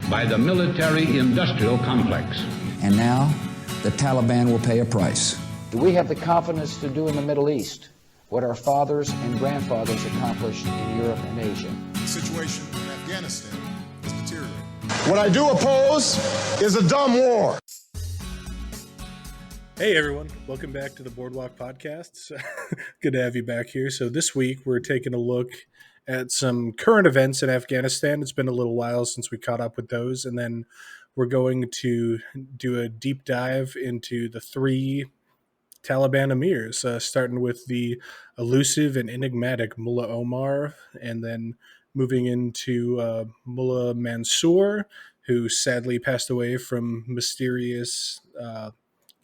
by the military-industrial complex. And now, the Taliban will pay a price. Do we have the confidence to do in the Middle East what our fathers and grandfathers accomplished in Europe and Asia? The situation in Afghanistan is deteriorating. What I do oppose is a dumb war. Hey everyone, welcome back to the Boardwalk Podcast. Good to have you back here. So this week we're taking a look at some current events in Afghanistan. It's been a little while since we caught up with those, and then we're going to do a deep dive into the three Taliban Emirs, starting with the elusive and enigmatic Mullah Omar, and then moving into Mohamed Mansoor, who sadly passed away from mysterious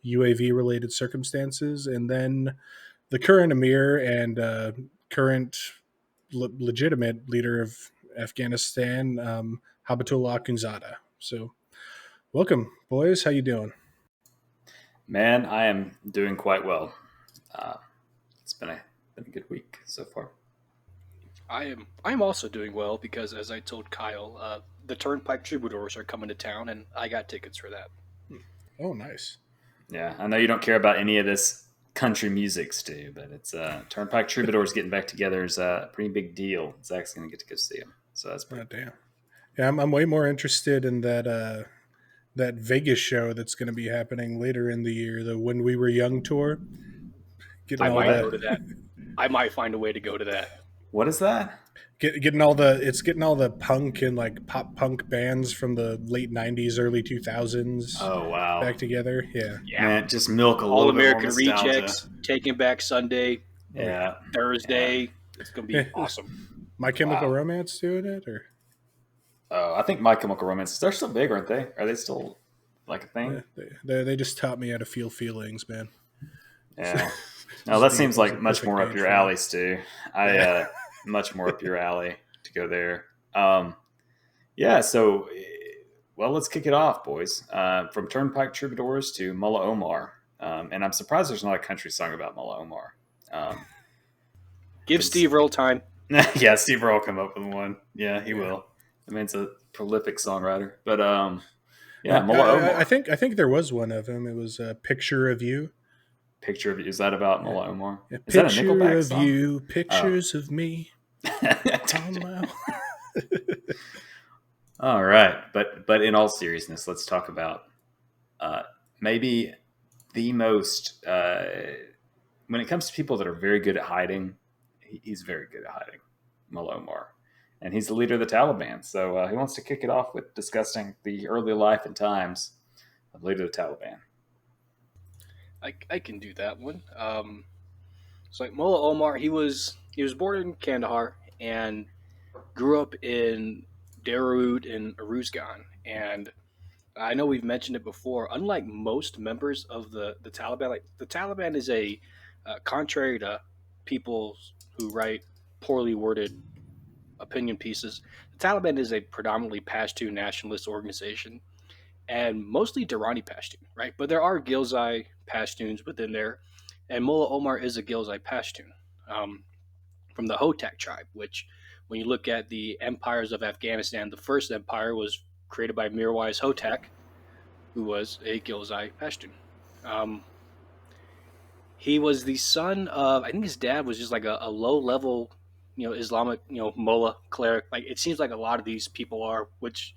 UAV-related circumstances, and then the current Emir and current legitimate leader of Afghanistan, Habatullah Akhundzada. So, welcome, boys. How you doing? Man, I am doing quite well. It's been a good week so far. I'm also doing well because, as I told Kyle, the Turnpike Troubadours are coming to town, and I got tickets for that. Oh, nice. Yeah, I know you don't care about any of this country music, Stu, but it's Turnpike Troubadours getting back together is a pretty big deal. Zach's going to get to go see them, so that's pretty cool. Damn. Yeah, I'm way more interested in that Vegas show that's going to be happening later in the year, the When We Were Young tour. I might go to that. I might find a way to go to that. What is that? Getting all the punk and like pop punk bands from the late 90s, early 2000s. Oh wow! Back together, yeah. Man, just milk a All little American bit more nostalgia. Rejects, Taking Back Sunday. Yeah. Thursday. Yeah. It's gonna be awesome. My Chemical Romance doing it, or? I think My Chemical Romance. They're still big, aren't they? Are they still like a thing? Yeah, they just taught me how to feel feelings, man. Yeah. No, that seems like much more up your alley, Stu. Much more up your alley to go there. Yeah, so, well, let's kick it off, boys. From Turnpike Troubadours to Mullah Omar. And I'm surprised there's not a country song about Mullah Omar. Give Steve Earle time. Yeah, Steve Earle will come up with one. Yeah, he will. I mean, it's a prolific songwriter. But, yeah, Mullah Omar. I think there was one of them. It was a Picture of You. Picture of You. Is that about Mullah Omar? Yeah, is that a Picture Nickelback of song? You, pictures of me. All right, but in all seriousness, let's talk about maybe the most when it comes to people that are very good at hiding. He's very good at hiding, Mullah Omar, and he's the leader of the Taliban. So he wants to kick it off with discussing the early life and times of leader of the Taliban. I can do that one. So like Mullah Omar, he was born in Kandahar and grew up in Darude and Uruzgan. And I know we've mentioned it before. Unlike most members of the Taliban, like the Taliban is a contrary to people who write poorly worded opinion pieces. The Taliban is a predominantly Pashtun nationalist organization, and mostly Durrani Pashtun, right? But there are Ghilzai Pashtuns within there, and Mullah Omar is a Ghilzai Pashtun from the Hotak tribe, which, when you look at the empires of Afghanistan, the first empire was created by Mirwais Hotak, who was a Ghilzai Pashtun. He was the son of, I think his dad was just like a low-level, Islamic, mullah, cleric. Like, it seems like a lot of these people are, which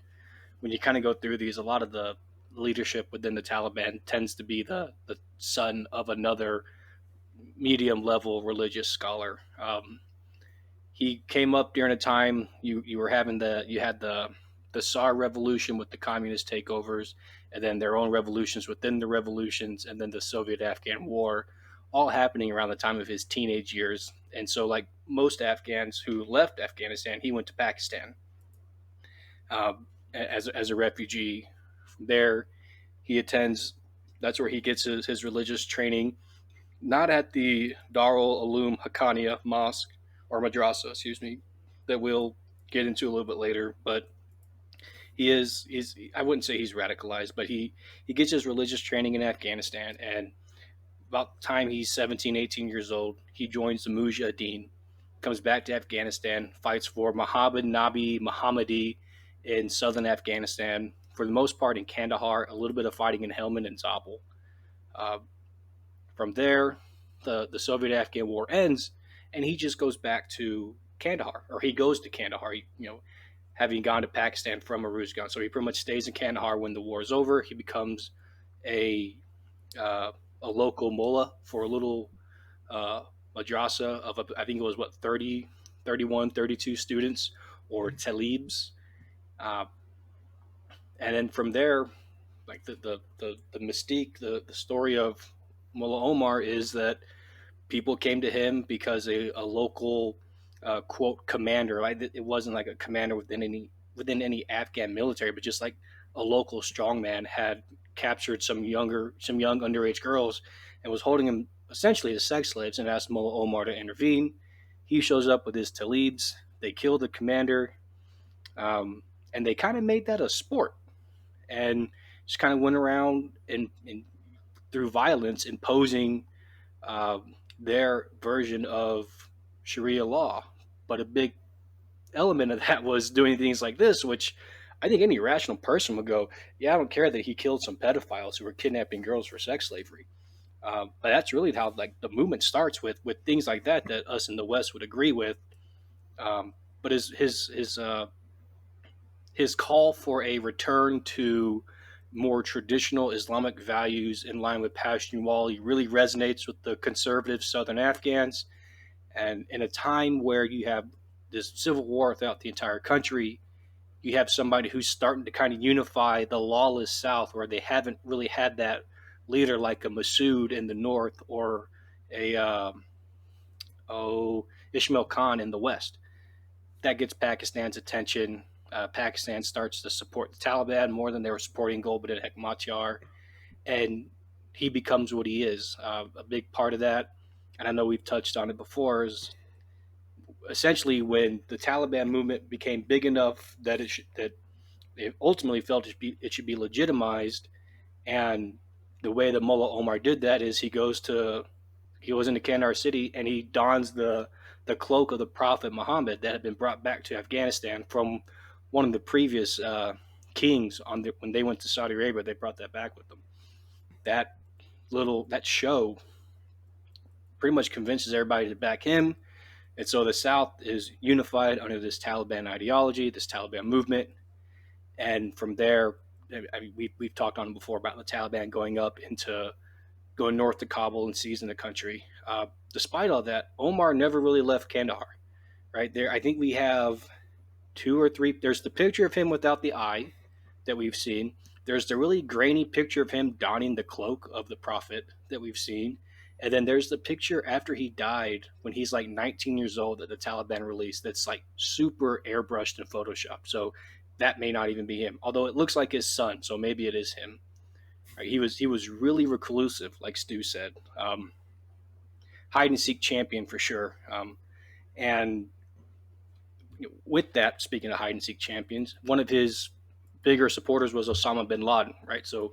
when you kind of go through these, a lot of the leadership within the Taliban tends to be the son of another medium level religious scholar. He came up during a time you had the Tsar revolution with the communist takeovers, and then their own revolutions within the revolutions, and then the Soviet-Afghan War, all happening around the time of his teenage years. And so, like most Afghans who left Afghanistan, he went to Pakistan as a refugee. From there, he attends. That's where he gets his religious training, not at the Darul Uloom Haqqaniya Mosque or Madrasa, that we'll get into a little bit later. But he's I wouldn't say he's radicalized, but he gets his religious training in Afghanistan, and about the time he's 17, 18 years old, he joins the Mujahideen, comes back to Afghanistan, fights for Mohammad Nabi Mohammadi in southern Afghanistan, for the most part in Kandahar, a little bit of fighting in Helmand and Zabul. From there, the Soviet-Afghan war ends, and he just goes back to Kandahar, or he goes to Kandahar, having gone to Pakistan from Uruzgan. So he pretty much stays in Kandahar when the war is over. He becomes a local mullah for a little madrasa of, I think it was, 30, 31, 32 students, or talibs. And then from there, like the mystique, the story of Mullah Omar is that people came to him because a local quote commander, like it wasn't like a commander within any Afghan military, but just like a local strongman had captured some young underage girls and was holding them essentially as sex slaves, and asked Mullah Omar to intervene. He shows up with his talibs. They kill the commander, and they kind of made that a sport, and just kind of went around and through violence imposing their version of Sharia law. But a big element of that was doing things like this, which I think any rational person would go, yeah, I don't care that he killed some pedophiles who were kidnapping girls for sex slavery. But that's really how like the movement starts with things like that us in the West would agree with. But his call for a return to more traditional Islamic values in line with Pashtunwali really resonates with the conservative Southern Afghans. And in a time where you have this civil war throughout the entire country, you have somebody who's starting to kind of unify the lawless South, where they haven't really had that leader like a Massoud in the North, or a Ismail Khan in the West. That gets Pakistan's attention. Pakistan starts to support the Taliban more than they were supporting Gulbuddin Hekmatyar, and he becomes what he is. A big part of that, and I know we've touched on it before, is essentially when the Taliban movement became big enough that they ultimately felt it should be legitimized. And the way that Mullah Omar did that is he goes into Kandahar city and he dons the cloak of the Prophet Muhammad that had been brought back to Afghanistan from one of the previous kings when they went to Saudi Arabia. They brought that back with them. That show pretty much convinces everybody to back him. And so the South is unified under this Taliban ideology, this Taliban movement. And from there, I mean, we've talked on before about the Taliban going north to Kabul and seizing the country. Despite all that, Omar never really left Kandahar. Right there, I think we have 2 or 3. There's the picture of him without the eye that we've seen. There's the really grainy picture of him donning the cloak of the Prophet that we've seen. And then there's the picture after he died when he's like 19 years old that the Taliban released that's like super airbrushed and photoshopped. So that may not even be him, although it looks like his son. So maybe it is him. Right, he was really reclusive, like Stu said. Hide and seek champion for sure. And with that, speaking of hide and seek champions, one of his bigger supporters was Osama Bin Laden, right? So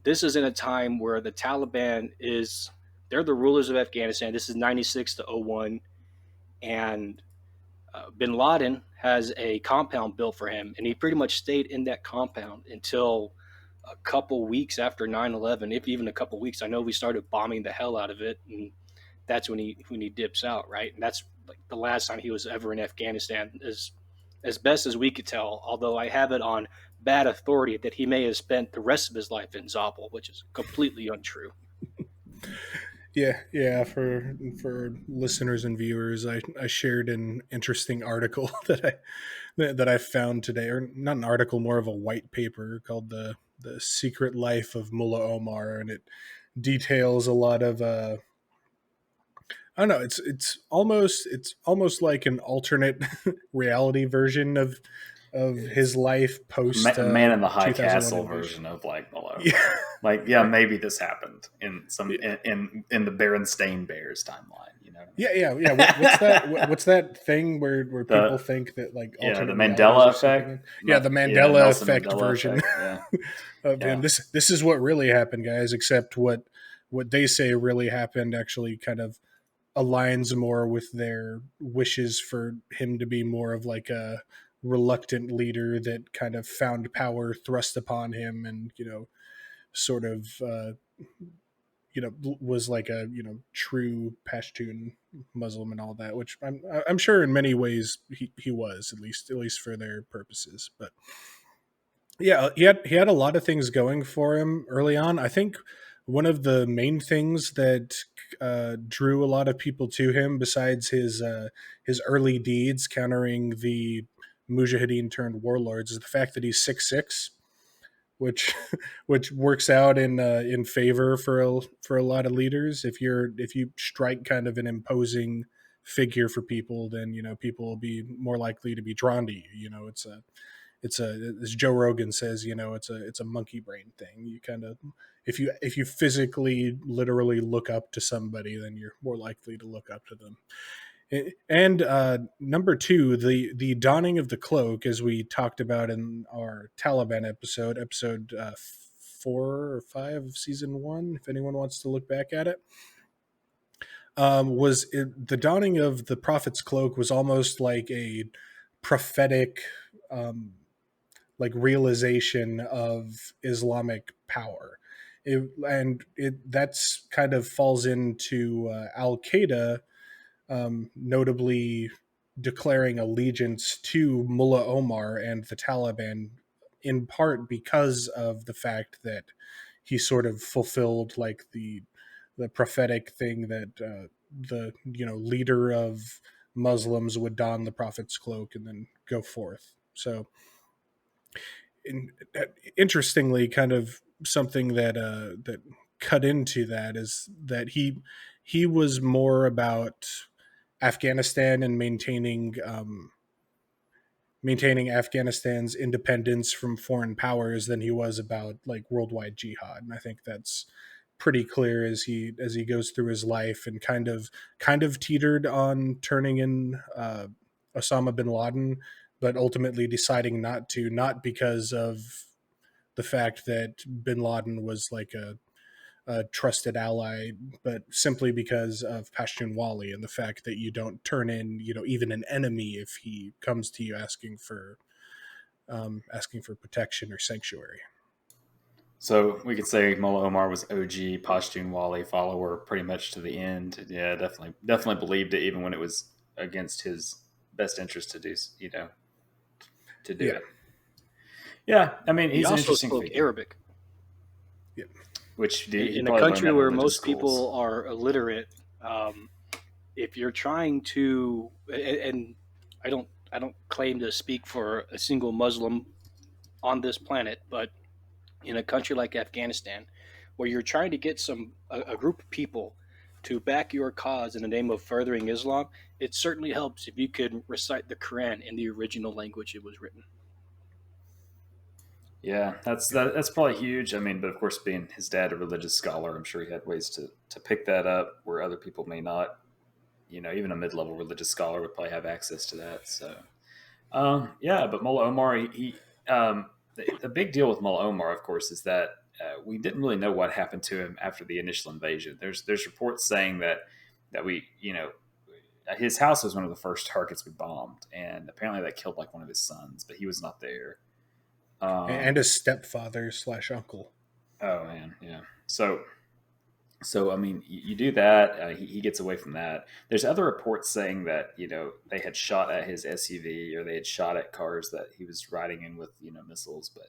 this is in a time where the Taliban they're the rulers of Afghanistan. This is 96 to 01. And Bin Laden has a compound built for him. And he pretty much stayed in that compound until a couple weeks after 9/11, if even a couple weeks. I know we started bombing the hell out of it. And that's when he dips out, right? And that's like the last time he was ever in Afghanistan, as best as we could tell, although I have it on bad authority that he may have spent the rest of his life in Zabul, which is completely untrue. Yeah. For listeners and viewers, I shared an interesting article that I found today, or not an article, more of a white paper called the Secret Life of Mullah Omar, and it details a lot of I don't know. It's almost like an alternate reality version of his life post Man in the High Castle version of like Malone. Yeah. Like, yeah, maybe this happened in some in the Berenstain Bears timeline. You know? Yeah. What's that thing where people think that like the alternate Mandela effect? Yeah, the Mandela effect Mandela version. Effect, yeah. And this is what really happened, guys. Except what they say really happened actually kind of aligns more with their wishes for him to be more of like a reluctant leader that kind of found power thrust upon him, and sort of was like a true Pashtun Muslim and all that, which I'm sure in many ways he was, at least for their purposes. But yeah, he had a lot of things going for him early on. I think one of the main things that drew a lot of people to him, besides his early deeds countering the Mujahideen turned warlords, is the fact that he's 6'6", which which works out in favor for a lot of leaders. If you strike kind of an imposing figure for people, then people will be more likely to be drawn to you. It's a as Joe Rogan says, it's a monkey brain thing. You kind of, if you physically literally look up to somebody, then you're more likely to look up to them. And number two, the donning of the cloak, as we talked about in our Taliban episode 4 or 5 of season 1, if anyone wants to look back at it, the donning of the Prophet's cloak was almost like a prophetic like realization of Islamic power. That's kind of falls into Al-Qaeda, notably declaring allegiance to Mullah Omar and the Taliban, in part because of the fact that he sort of fulfilled like the prophetic thing that the leader of Muslims would don the Prophet's cloak and then go forth. So interestingly, kind of something that that cut into that is that he was more about Afghanistan and maintaining Afghanistan's independence from foreign powers than he was about like worldwide jihad. And I think that's pretty clear as he goes through his life, and kind of teetered on turning in Osama bin Laden, but ultimately deciding not to, not because of the fact that bin Laden was like a trusted ally, but simply because of Pashtunwali and the fact that you don't turn in, even an enemy if he comes to you asking for protection or sanctuary. So we could say Mullah Omar was OG Pashtunwali follower pretty much to the end. Yeah, definitely believed it, even when it was against his best interest to do, to do it. Yeah, I mean, he's he an also interesting spoke figure. Arabic. Yeah. Which in a country where most people are illiterate, if you're trying to, and I don't claim to speak for a single Muslim on this planet, but in a country like Afghanistan, where you're trying to get a group of people to back your cause in the name of furthering Islam, it certainly helps if you could recite the Quran in the original language it was written. Yeah, that's probably huge. I mean, but of course, being his dad a religious scholar, I'm sure he had ways to pick that up where other people may not. Even a mid-level religious scholar would probably have access to that. So, yeah. But Mullah Omar, the big deal with Mullah Omar, of course, is that we didn't really know what happened to him after the initial invasion. There's reports saying that his house was one of the first targets we bombed, and apparently that killed like one of his sons, but he was not there. And his stepfather / uncle. Oh man, yeah. So I mean, you do that. He gets away from that. There's other reports saying that they had shot at his SUV, or they had shot at cars that he was riding in with missiles, but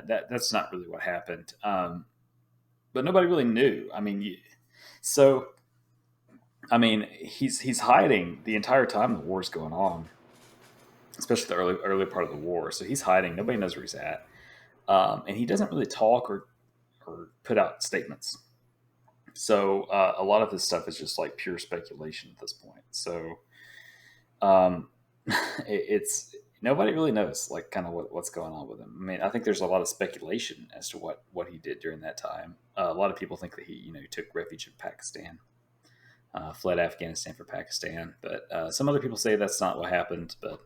that's not really what happened. But nobody really knew. I mean, he's hiding the entire time the war's going on, especially the early part of the war. So he's hiding. Nobody knows where he's at. And he doesn't really talk or put out statements. So a lot of this stuff is just like pure speculation at this point. So it's nobody really knows like kind of what's going on with him. I mean, I think there's a lot of speculation as to what he did during that time. A lot of people think that he took refuge in Pakistan, fled Afghanistan for Pakistan. But some other people say that's not what happened. But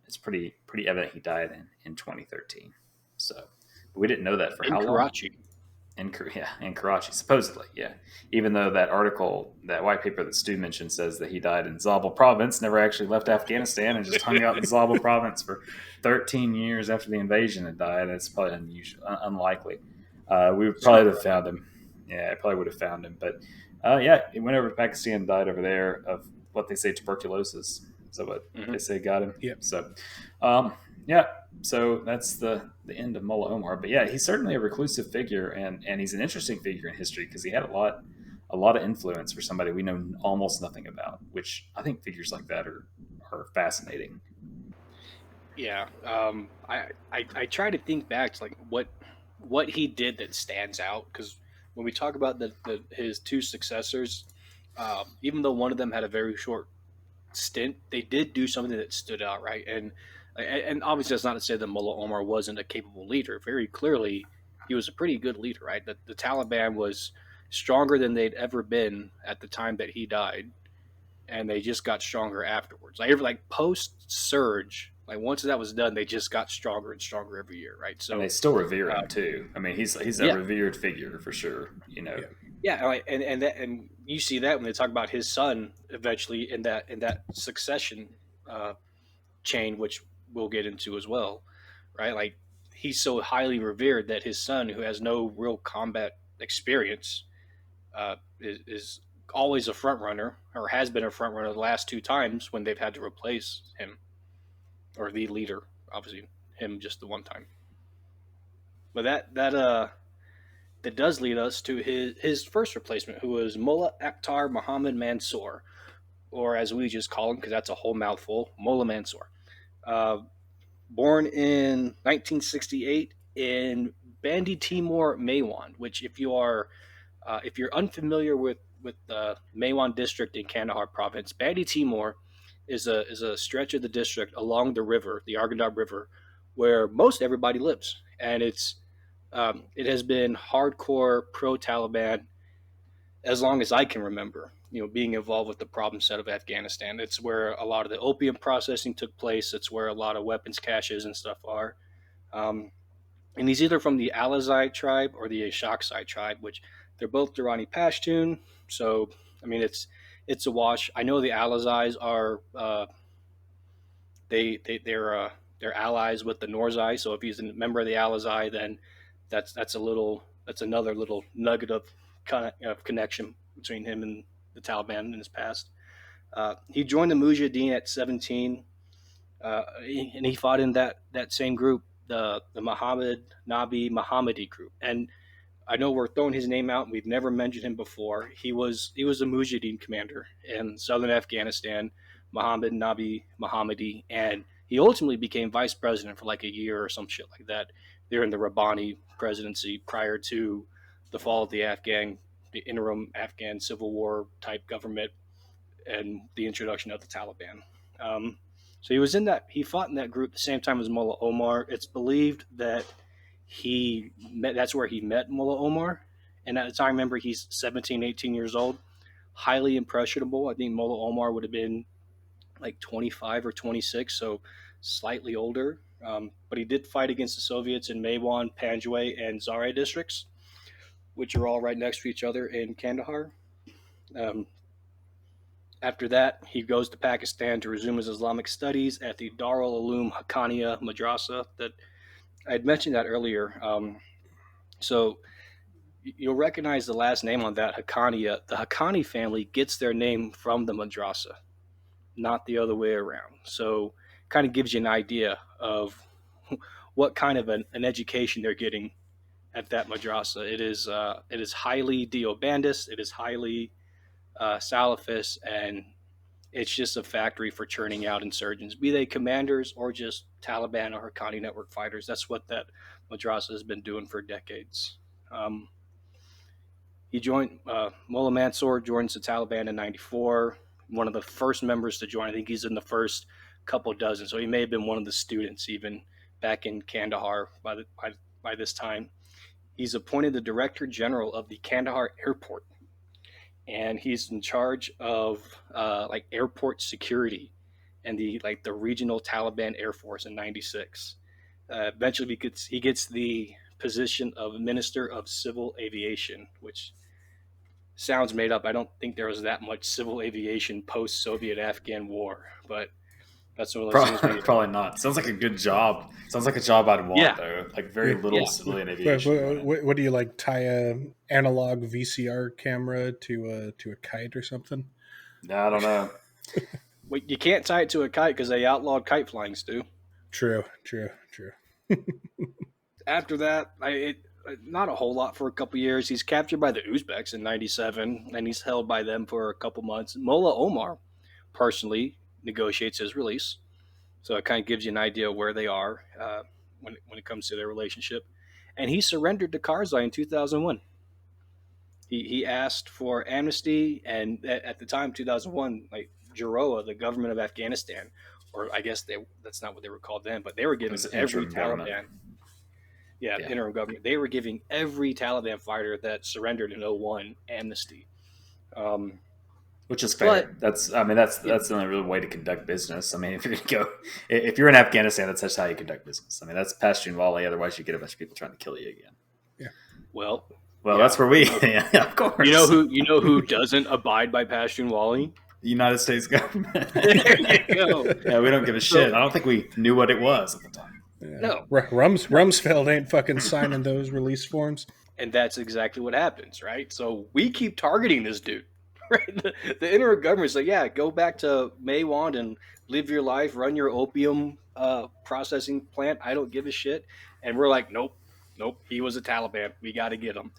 it's pretty evident he died in 2013. So we didn't know that for how long. Karachi. in Karachi, supposedly, yeah. Even though that article, that white paper that Stu mentioned, says that he died in Zabul province, never actually left Afghanistan, and just hung out in Zabul province for 13 years after the invasion and died. That's probably unlikely. We would probably have found him. Yeah, I probably would have found him. But yeah, he went over to Pakistan, died over there of what they say tuberculosis. So what they say got him. Yep. So, yeah. So that's the end of Mullah Omar. But yeah, he's certainly a reclusive figure, and he's an interesting figure in history because he had a lot of influence for somebody we know almost nothing about. Which I think figures like that are fascinating. Yeah, I try to think back to like what he did that stands out, because when we talk about his two successors, even though one of them had a very short stint, they did do something that stood out, right? And obviously that's not to say that Mullah Omar wasn't a capable leader. Very clearly, he was a pretty good leader, right? That the Taliban was stronger than they'd ever been at the time that he died, and they just got stronger afterwards. Like post surge, like once that was done, they just got stronger and stronger every year, right? So and they still revere him too. I mean, he's a revered figure for sure. You know. Yeah, right. And you see that when they talk about his son eventually in that succession chain, which we'll get into as well, right? Like he's so highly revered that his son, who has no real combat experience, is always a front runner, or has been a front runner the last two times when they've had to replace him, or the leader, obviously him just the one time. But that does lead us to his first replacement, who was Mullah Akhtar Mohamed Mansoor, or as we just call him, because that's a whole mouthful, Mullah Mansoor. Born in 1968 in Bandi Timur, Maiwand, which if you're unfamiliar with the Maiwand district in Kandahar province, Bandi Timur is a stretch of the district along the river, the Arghandab River, where most everybody lives, and it has been hardcore pro-Taliban as long as I can remember, being involved with the problem set of Afghanistan. It's where a lot of the opium processing took place. It's where a lot of weapons caches and stuff are. And he's either from the Alizai tribe or the Ashaqai tribe, which they're both Durrani Pashtun. So, I mean, it's a wash. I know the Alizais are they're allies with the Norzai. So if he's a member of the Alizai, then that's another little nugget of connection between him and the Taliban in his past. He joined the Mujahideen at 17, and he fought in that same group, the Muhammad Nabi Mohammadi group. And I know we're throwing his name out, and we've never mentioned him before. He was a Mujahideen commander in southern Afghanistan, Muhammad Nabi Mohammadi, and he ultimately became vice president for like a year or some shit like that during the Rabbani presidency prior to the fall of the interim Afghan civil war type government and the introduction of the Taliban. So he fought in that group at the same time as Mullah Omar. It's believed that that's where he met Mullah Omar. And at the time, remember, he's 17, 18 years old, highly impressionable. I think Mullah Omar would have been like 25 or 26, so slightly older. But he did fight against the Soviets in Maiwand, Panjwai, and Zarai districts, which are all right next to each other in Kandahar. After that, he goes to Pakistan to resume his Islamic studies at the Darul Uloom Haqqaniya Madrasa that I had mentioned that earlier. So you'll recognize the last name on that, Haqqaniya. The Haqqani family gets their name from the madrasa, not the other way around. So kind of gives you an idea of what kind of an education they're getting at that madrasa. It is highly Deobandist, it is highly Salafist, and it's just a factory for churning out insurgents, be they commanders or just Taliban or Haqqani network fighters. That's what that madrasa has been doing for decades. Mullah Mansoor joins the Taliban in 94, one of the first members to join. I think he's in the first couple dozen, so he may have been one of the students even back in Kandahar by this time. He's appointed the Director General of the Kandahar Airport, and he's in charge of airport security and the regional Taliban Air Force in '96. Eventually, he gets the position of Minister of Civil Aviation, which sounds made up. I don't think there was that much civil aviation post-Soviet Afghan war, but that's one of those things. Probably not. Sounds like a good job. Sounds like a job I'd want, Yeah. though. Like very little civilian aviation. What do you like? Tie a analog VCR camera to a kite or something? No, I don't know. Well, you can't tie it to a kite because they outlawed kite flying, Stu. True. After that, not a whole lot for a couple years. He's captured by the Uzbeks in '97, and he's held by them for a couple months. Mullah Omar personally negotiates his release, so it kind of gives you an idea of where they are when it comes to their relationship. And he surrendered to Karzai in 2001. He asked for amnesty, and at the time, 2001, like Jaroa, the government of Afghanistan, or I guess that's not what they were called then, but they were giving every Taliban. Yeah, the interim government. They were giving every Taliban fighter that surrendered in 2001 amnesty. Which is fair. That's the only real way to conduct business. I mean, if you're in Afghanistan, that's just how you conduct business. I mean, that's Pashtun-Wali. Otherwise, you get a bunch of people trying to kill you again. Yeah. Well, that's where we. Yeah, of course. You know who doesn't abide by Pashtun-Wali? The United States government. There you go. Yeah, we don't give a shit. I don't think we knew what it was at the time. Yeah. No. Rumsfeld ain't fucking signing those release forms. And that's exactly what happens, right? So we keep targeting this dude, right? The interim government's like, yeah, go back to Maywand and live your life, run your opium processing plant. I don't give a shit. And we're like, nope, he was a Taliban. We got to get him.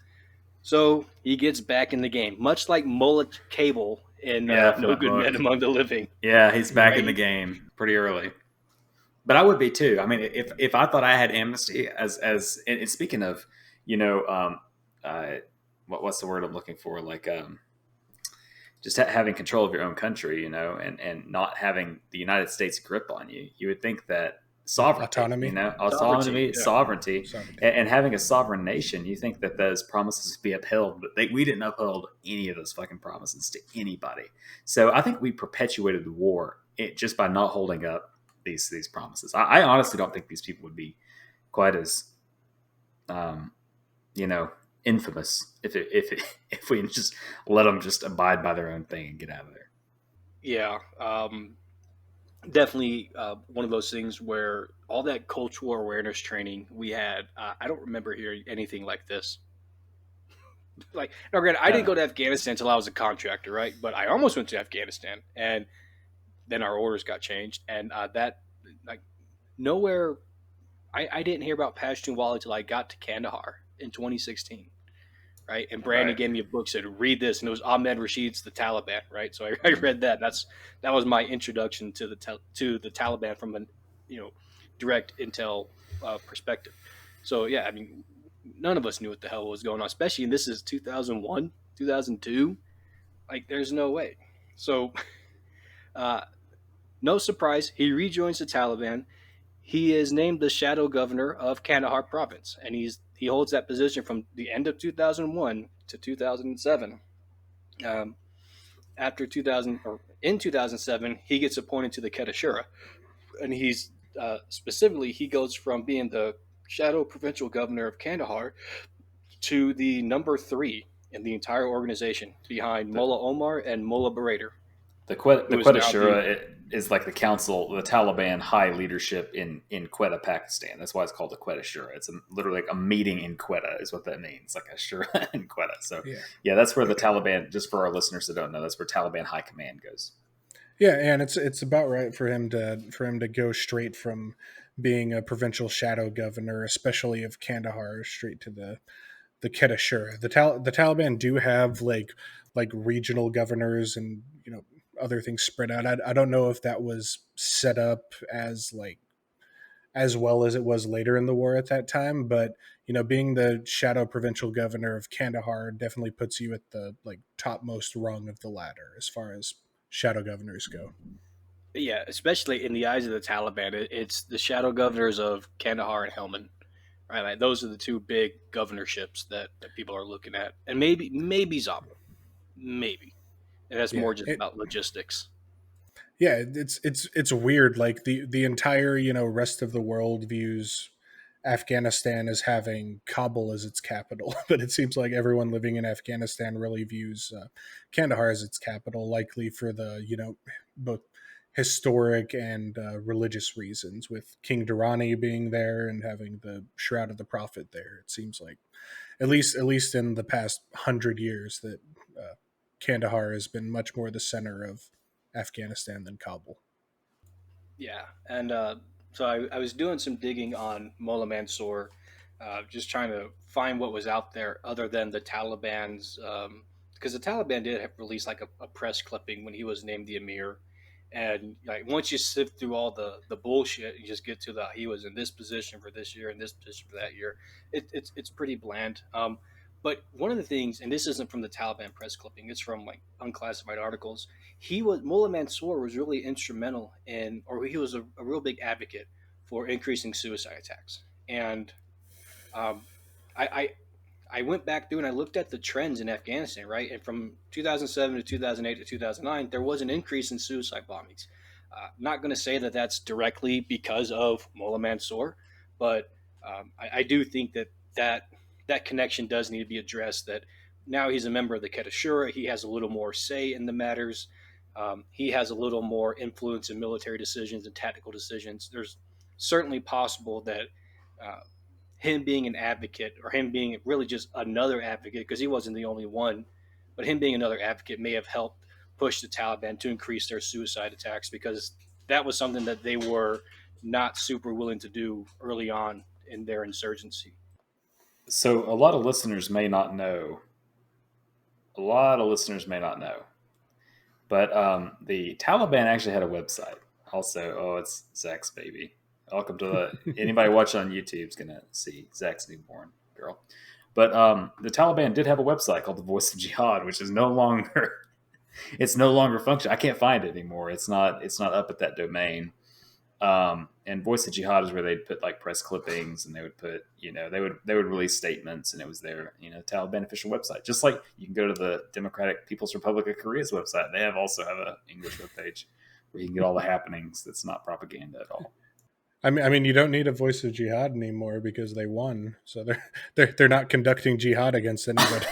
So he gets back in the game, much like Mullah Cable in No Good Men Among the Living. Yeah, he's back in the game pretty early. But I would be too. I mean, if I thought I had amnesty, as and speaking of, what's the word I'm looking for? Like, just having control of your own country, and not having the United States grip on you, you would think that sovereignty, sovereignty, and having a sovereign nation, you think that those promises would be upheld, but we didn't uphold any of those fucking promises to anybody. So I think we perpetuated the war just by not holding up these promises. I honestly don't think these people would be quite as, infamous if we just let them just abide by their own thing and get out of there. Yeah, definitely one of those things where all that cultural awareness training we had, I don't remember hearing anything like this. Like, now granted, I didn't go to Afghanistan until I was a contractor, right? But I almost went to Afghanistan, and then our orders got changed, and nowhere. I didn't hear about Pashtun-Wali until I got to Kandahar in 2016, right? And Brandon gave me a book, said read this, and it was Ahmed Rashid's The Taliban, right? So I read that. That was my introduction to the Taliban from a direct intel perspective. So yeah, I mean, none of us knew what the hell was going on, especially, and this is 2001, 2002. Like, there's no way. So. No surprise, he rejoins the Taliban. He is named the shadow governor of Kandahar province, and he holds that position from the end of 2001 to 2007. In 2007, he gets appointed to the Quetta Shura, and he's specifically he goes from being the shadow provincial governor of Kandahar to the number 3 in the entire organization, behind Mullah Omar and Mullah Barater. The Quetta Shura is like the council, the Taliban high leadership in Quetta, Pakistan. That's why it's called the Quetta Shura. It's literally like a meeting in Quetta is what that means, like a Shura in Quetta. So yeah, that's where the Taliban, just for our listeners that don't know, that's where Taliban high command goes. Yeah, and it's about right for him to go straight from being a provincial shadow governor, especially of Kandahar, straight to the Quetta Shura. The Taliban do have like regional governors and other things spread out. I don't know if that was set up as well as it was later in the war at that time, but being the shadow provincial governor of Kandahar definitely puts you at the topmost rung of the ladder as far as shadow governors go. Yeah, especially in the eyes of the Taliban, it's the shadow governors of Kandahar and Helmand, right? Like, those are the two big governorships that people are looking at, and maybe Zabul, maybe. And that's more just about logistics. Yeah, it's weird. Like the entire rest of the world views Afghanistan as having Kabul as its capital, but it seems like everyone living in Afghanistan really views Kandahar as its capital, likely for the both historic and religious reasons, with King Durrani being there and having the Shroud of the Prophet there. It seems like at least in the past 100 years that Kandahar has been much more the center of Afghanistan than Kabul. Yeah, and so I was doing some digging on Mullah Mansoor, just trying to find what was out there other than the Taliban's, because the Taliban did have release like a press clipping when he was named the emir, and like once you sift through all the bullshit, you just get to the he was in this position for this year and this position for that year. It's pretty bland. But one of the things, and this isn't from the Taliban press clipping, it's from like unclassified articles. Mullah Mansoor was really instrumental in, or he was a real big advocate for increasing suicide attacks. And um, I, I I went back through and I looked at the trends in Afghanistan, right? And from 2007 to 2008 to 2009, there was an increase in suicide bombings. Not going to say that that's directly because of Mullah Mansoor, but I do think that connection does need to be addressed. That now he's a member of the Quetta Shura, he has a little more say in the matters. He has a little more influence in military decisions and tactical decisions. There's certainly possible that uh, him being an advocate, or him being really just another advocate, because he wasn't the only one, but him being another advocate may have helped push the Taliban to increase their suicide attacks, because that was something that they were not super willing to do early on in their insurgency. So a lot of listeners may not know. A lot of listeners may not know, but the Taliban actually had a website. Also, oh, it's Zach's baby. Welcome to anybody watching on YouTube is gonna see Zach's newborn girl. But the Taliban did have a website called the Voice of Jihad, which is no longer it's no longer functioning. I can't find it anymore. It's not up at that domain. And Voice of Jihad is where they'd put like press clippings, and they would put, they would release statements, and it was their, Taliban official website. Just like you can go to the Democratic People's Republic of Korea's website. They also have an English webpage where you can get all the happenings. That's not propaganda at all. I mean, you don't need a Voice of Jihad anymore because they won, so they're not conducting jihad against anybody.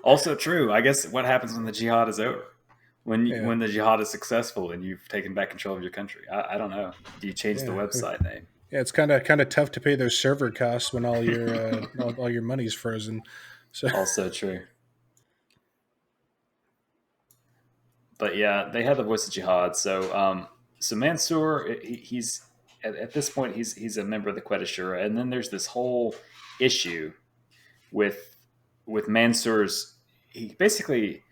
Also true. I guess what happens when the jihad is over? When the jihad is successful and you've taken back control of your country? I don't know. Do you change the website name? Yeah, it's kind of tough to pay those server costs when all your all your money's frozen. So Also true. But yeah, they had the Voice of Jihad. So so Mansoor, he's at this point he's a member of the Quetta Shura, and then there's this whole issue with Mansoor's. He basically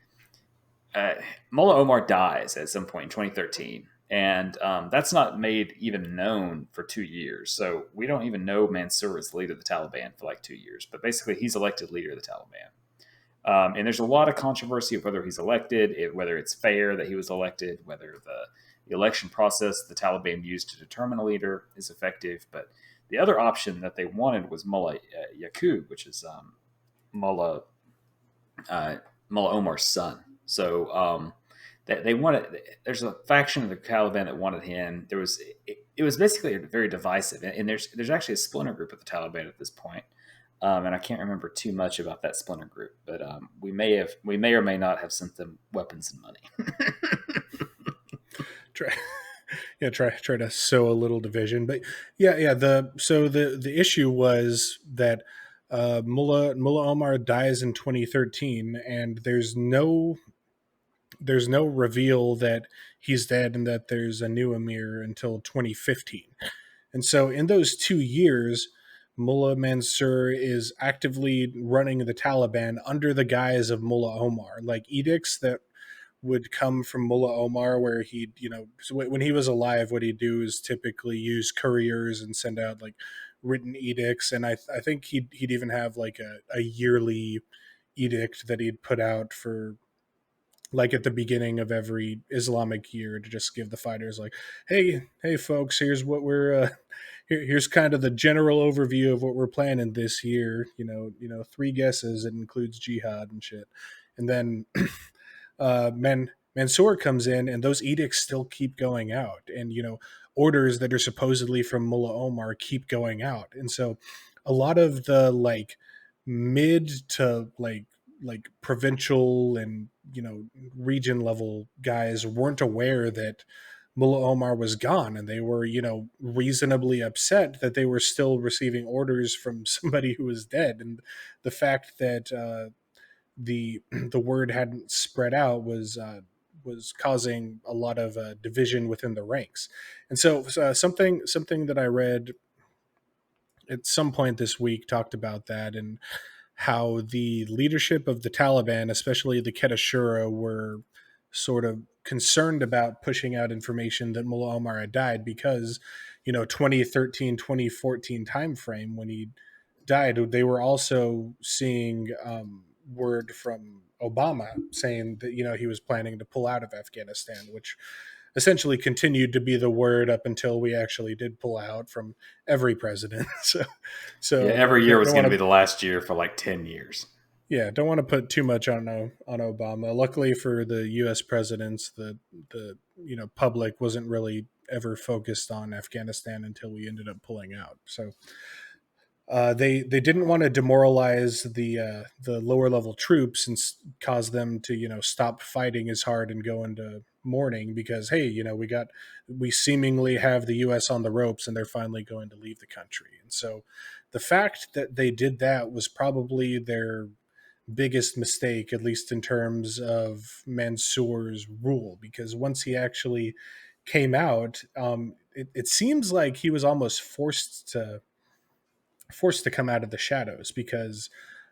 Mullah Omar dies at some point in 2013, and that's not made even known for 2 years. So we don't even know Mansoor is the leader of the Taliban for like 2 years. But basically, he's elected leader of the Taliban. And there's a lot of controversy of whether he's elected, whether it's fair that he was elected, whether the election process the Taliban used to determine a leader is effective. But the other option that they wanted was Mullah Yaqub, which is Mullah Omar's son. So they wanted. There's a faction of the Taliban that wanted him. It was basically very divisive, and there's actually a splinter group of the Taliban at this point. And I can't remember too much about that splinter group, but we may or may not have sent them weapons and money. try to sow a little division, but yeah. The issue was that Mullah Omar dies in 2013, and there's no reveal that he's dead and that there's a new emir until 2015. And so in those 2 years, Mullah Mansoor is actively running the Taliban under the guise of Mullah Omar, like edicts that would come from Mullah Omar, where he'd, so when he was alive, what he'd do is typically use couriers and send out like written edicts. And I think he'd even have like a yearly edict that he'd put out for, like, at the beginning of every Islamic year, to just give the fighters like, hey folks, here's what we're here's kind of the general overview of what we're planning this year. 3 guesses. It includes jihad and shit. And then Mansoor comes in, and those edicts still keep going out. And orders that are supposedly from Mullah Omar keep going out. And so a lot of the like mid to like provincial and region level guys weren't aware that Mullah Omar was gone, and they were reasonably upset that they were still receiving orders from somebody who was dead. And the fact that the word hadn't spread out was causing a lot of division within the ranks. And so something that I read at some point this week talked about that, and how the leadership of the Taliban, especially the Quetta Shura, were sort of concerned about pushing out information that Mullah Omar had died because, 2013, 2014 timeframe when he died, they were also seeing word from Obama saying that, he was planning to pull out of Afghanistan, which essentially continued to be the word up until we actually did pull out from every president. So yeah, every year was going to be the last year for like 10 years. Yeah, don't want to put too much on Obama. Luckily for the U.S. presidents, the public wasn't really ever focused on Afghanistan until we ended up pulling out. So they didn't want to demoralize the lower level troops and cause them to stop fighting as hard and go into mourning because, hey, we seemingly have the U.S. on the ropes and they're finally going to leave the country. And so the fact that they did that was probably their biggest mistake, at least in terms of Mansoor's rule, because once he actually came out, it seems like he was almost forced to come out of the shadows because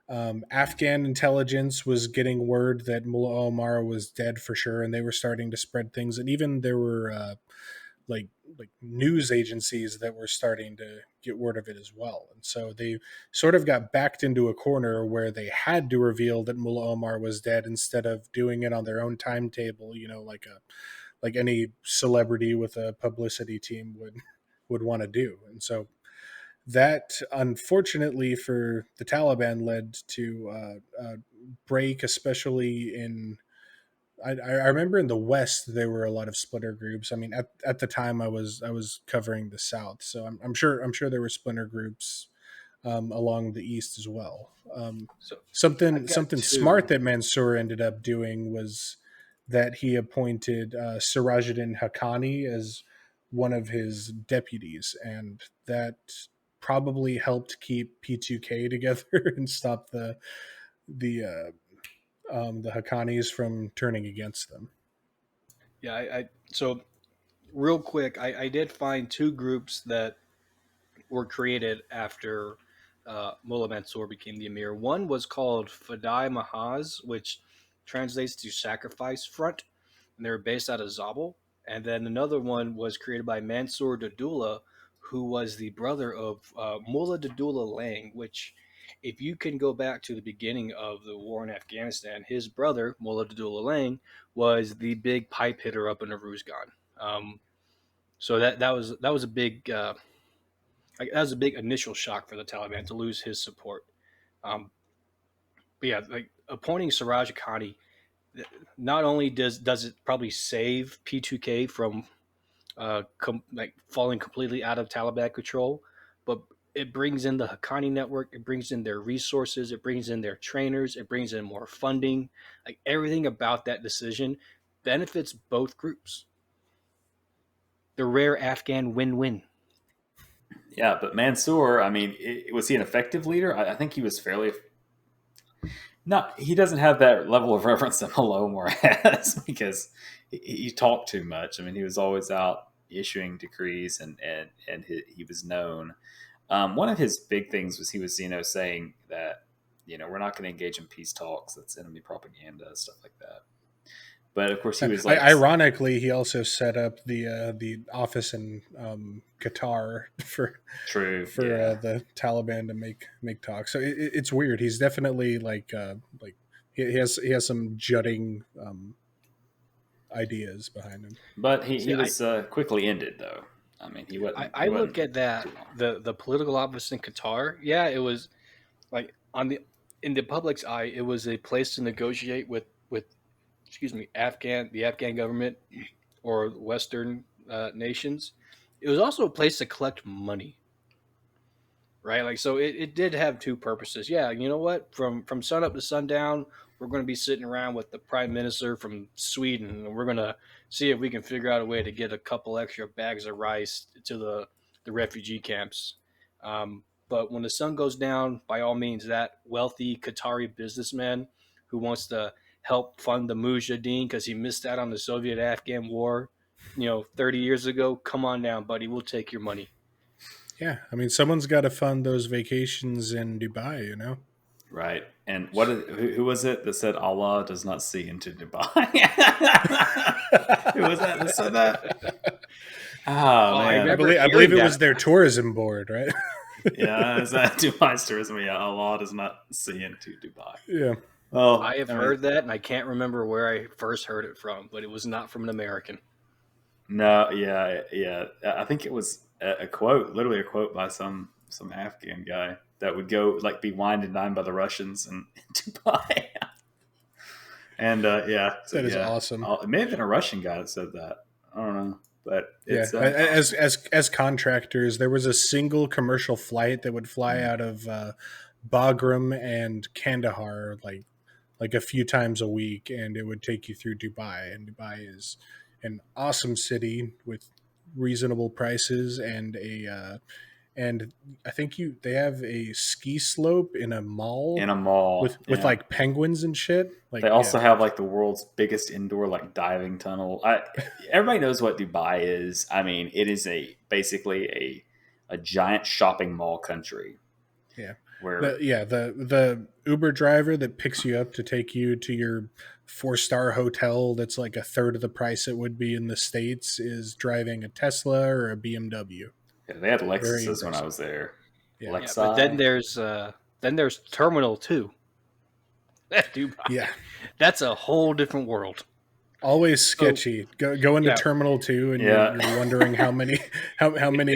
Afghan intelligence was getting word that Mullah Omar was dead for sure, and they were starting to spread things. And even there were like news agencies that were starting to get word of it as well. And so they sort of got backed into a corner where they had to reveal that Mullah Omar was dead instead of doing it on their own timetable, like any celebrity with a publicity team would want to do. And so that, unfortunately for the Taliban, led to a break, especially in. I remember in the West there were a lot of splinter groups. I mean, at the time I was covering the South, so I'm sure there were splinter groups along the East as well. So Something smart that Mansoor ended up doing was that he appointed Sirajuddin Haqqani as one of his deputies, and that probably helped keep P2K together and stop the Haqqanis from turning against them. Yeah, so real quick, I did find two groups that were created after Mullah Mansoor became the emir. One was called Fadai Mahaz, which translates to Sacrifice Front, and they were based out of Zabul. And then another one was created by Mansoor Dadullah, who was the brother of Mullah Dadullah Lang, which, if you can go back to the beginning of the war in Afghanistan, his brother, Mullah Dadullah Lang, was the big pipe hitter up in Aruzgan. So that was a big that was a big initial shock for the Taliban to lose his support. But yeah, like appointing Siraj Haqqani, not only does it probably save P2K from falling completely out of Taliban control, but it brings in the Haqqani network, it brings in their resources, it brings in their trainers, it brings in more funding. Like everything about that decision benefits both groups. The rare Afghan win-win. Yeah, but Mansoor, I mean, was he an effective leader? I think he was fairly. No, he doesn't have that level of reverence that Mullah Omar has because he talked too much. I mean, he was always out issuing decrees, and he was known. One of his big things was he was saying that we're not going to engage in peace talks. That's enemy propaganda, stuff like that. But of course, he was like. Ironically, he also set up the office in Qatar for the Taliban to make talks. So it's weird. He's definitely he has some jutting ideas behind him. But he was quickly ended, though. I mean, he wasn't. I look at that the political office in Qatar. Yeah, it was like in the public's eye, it was a place to negotiate with the Afghan government or Western nations, it was also a place to collect money, right? Like, so it did have two purposes. Yeah, you know what? From sun up to sundown, we're going to be sitting around with the prime minister from Sweden, and we're going to see if we can figure out a way to get a couple extra bags of rice to the refugee camps. But when the sun goes down, by all means, that wealthy Qatari businessman who wants to help fund the Mujahideen because he missed out on the Soviet-Afghan war, 30 years ago, come on down, buddy. We'll take your money. Yeah, I mean, someone's got to fund those vacations in Dubai, you know? Right. And who was it that said Allah does not see into Dubai? Who was that said that? Oh, man. I believe it was their tourism board, right? Yeah, is that Dubai's tourism? Yeah, Allah does not see into Dubai. Yeah. Well, I have heard that, and I can't remember where I first heard it from, but it was not from an American. No, yeah. I think it was a quote, literally a quote by some Afghan guy that would go like be wined and dined by the Russians in Dubai. And yeah, that is awesome. It may have been a Russian guy that said that. I don't know, but it's, as contractors, there was a single commercial flight that would fly out of Bagram and Kandahar like a few times a week, and it would take you through Dubai. And Dubai is an awesome city with reasonable prices and and I think they have a ski slope in a mall with like penguins and shit. Like they also have like the world's biggest indoor like diving tunnel. Everybody knows what Dubai is. I mean, it is basically a giant shopping mall country. Yeah. Where the Uber driver that picks you up to take you to your 4-star hotel that's like a third of the price it would be in the States is driving a Tesla or a BMW. Yeah, they had Lexuses when I was there. Yeah. Yeah, but then there's Terminal 2 at Dubai. Yeah. That's a whole different world. Always sketchy. Go into Terminal 2 and you're wondering how many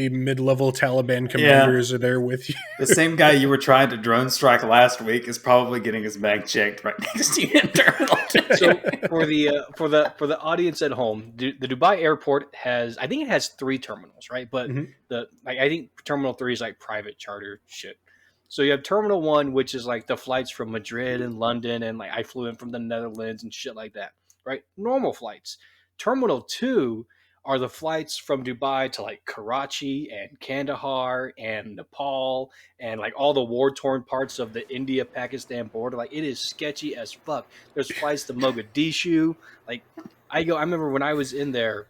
mid-level Taliban commanders are there with you. The same guy you were trying to drone strike last week is probably getting his bag checked right next to you in Terminal 2. So for the audience at home, the Dubai airport has 3 terminals, right? But I think Terminal 3 is like private charter shit. So you have Terminal 1, which is like the flights from Madrid and London, and like I flew in from the Netherlands and shit like that. Right? Normal flights. Terminal 2 are the flights from Dubai to like Karachi and Kandahar and Nepal and like all the war-torn parts of the India-Pakistan border. Like it is sketchy as fuck. There's flights to Mogadishu. Like I remember when I was in there.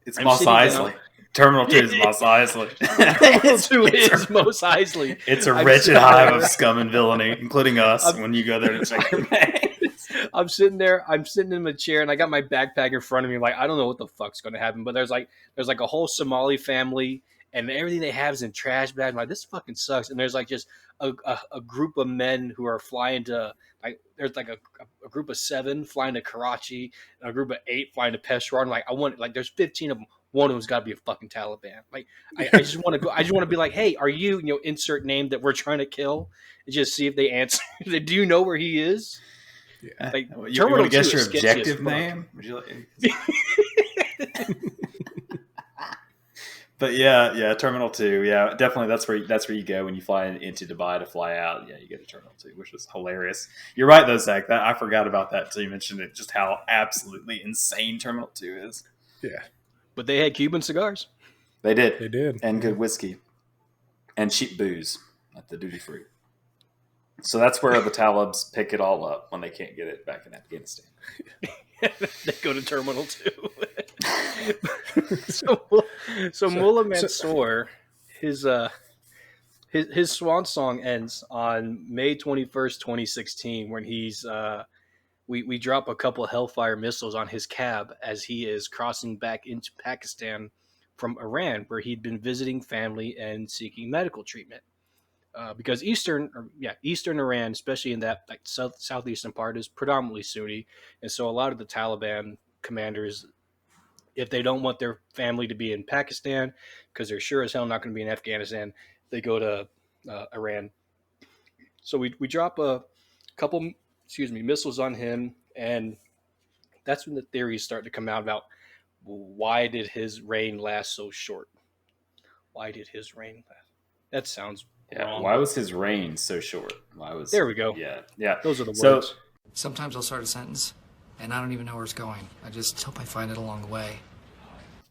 It's Mos Eisley. Terminal 2 is Mos Eisley. Terminal 2 is Mos Eisley. It's a wretched hive of scum and villainy, including us, when you go there to check your bag. I'm sitting in my chair and I got my backpack in front of me. Like, I don't know what the fuck's going to happen, but there's like a whole Somali family and everything they have is in trash bags. I'm like, this fucking sucks. And there's like just a group of men who are flying to like, there's like a group of 7 flying to Karachi and a group of 8 flying to Peshawar. And there's 15 of them. One of them's got to be a fucking Taliban. Like, I just want to go. I just want to be like, hey, are you, insert name that we're trying to kill, and just see if they answer. Do you know where he is? Yeah. Like, you want to guess your objective name? Would you like? But yeah, Terminal 2. Yeah, definitely. That's where you go when you fly into Dubai to fly out. Yeah, you go to Terminal 2, which is hilarious. You're right though, Zach. I forgot about that until you mentioned it. Just how absolutely insane Terminal 2 is. Yeah. But they had Cuban cigars. They did. They did. And good whiskey. And cheap booze at the duty free. So that's where the Talibs pick it all up when they can't get it back in Afghanistan. They go to Terminal 2. So Mullah Mansoor, his swan song ends on May 21st, 2016, when he's we drop a couple Hellfire missiles on his cab as he is crossing back into Pakistan from Iran, where he'd been visiting family and seeking medical treatment. Because Eastern Iran, especially in that like southeastern part, is predominantly Sunni, and so a lot of the Taliban commanders, if they don't want their family to be in Pakistan, because they're sure as hell not going to be in Afghanistan, they go to Iran. So we drop a couple missiles on him, and that's when the theories start to come out about why did his reign last so short. Why did his reign? That sounds Yeah. wrong. Why was his reign so short? Why was? There we go. Yeah. Those are the So words. Sometimes I'll start a sentence, and I don't even know where it's going. I just hope I find it along the way.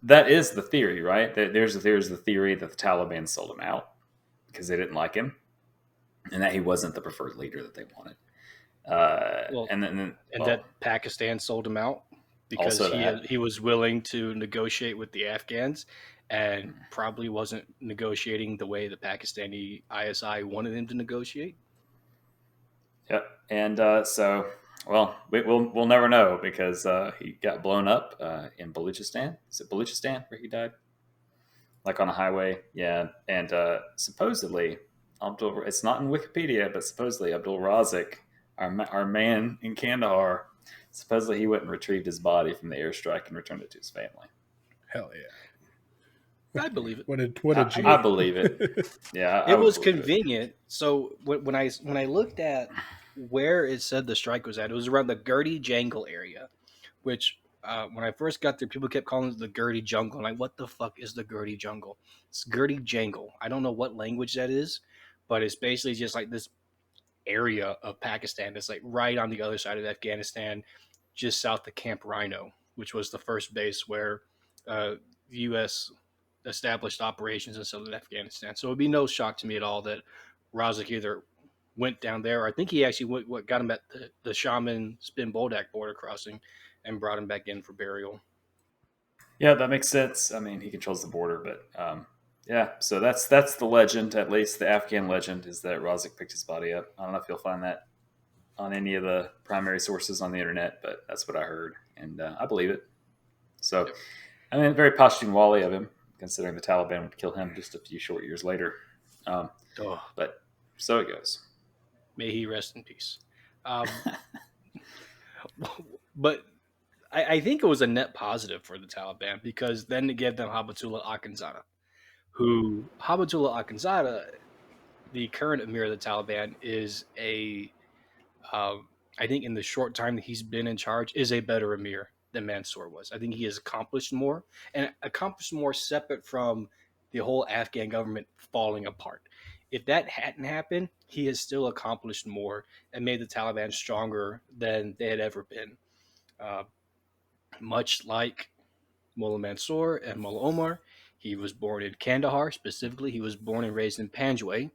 that is the theory, right? There's the theory that the Taliban sold him out because they didn't like him, and that he wasn't the preferred leader that they wanted. That Pakistan sold him out because he was willing to negotiate with the Afghans, and probably wasn't negotiating the way the Pakistani ISI wanted him to negotiate. Yep. And we'll never know because he got blown up in Baluchistan. Is it Baluchistan where he died? Like on a highway, yeah. And supposedly, it's not in Wikipedia, but supposedly Abdul Razik, our man in Kandahar, supposedly he went and retrieved his body from the airstrike and returned it to his family. Hell yeah. I believe it. What a G. I believe it. Yeah, It was convenient. So when I looked at where it said the strike was at, it was around the Gurdi Jangle area, which when I first got there, people kept calling it the Gurdi Jungle. I'm like, what the fuck is the Gurdi Jungle? It's Gurdi Jangle. I don't know what language that is, but it's basically just like this area of Pakistan that's like right on the other side of Afghanistan, just south of Camp Rhino, which was the first base where the U.S. established operations in southern Afghanistan. So it would be no shock to me at all that Razik either went down there, or I think he actually got him at the Shaman Spin Boldak border crossing and brought him back in for burial. Yeah, that makes sense. I mean, he controls the border, but yeah. So that's the legend, at least the Afghan legend, is that Razik picked his body up. I don't know if you'll find that on any of the primary sources on the internet, but that's what I heard, and I believe it. So, I mean, very Pashtun-Wali of him, considering the Taliban would kill him just a few short years later. But so it goes. May he rest in peace. But I think it was a net positive for the Taliban, because then it gave them Habatullah Akhundzada, the current emir of the Taliban, is I think in the short time that he's been in charge, is a better emir than Mansoor was. I think he has accomplished more separate from the whole Afghan government falling apart. If that hadn't happened, he has still accomplished more and made the Taliban stronger than they had ever been. Much like Mullah Mansoor and Mullah Omar, he was born in Kandahar. Specifically, he was born and raised in Panjwai,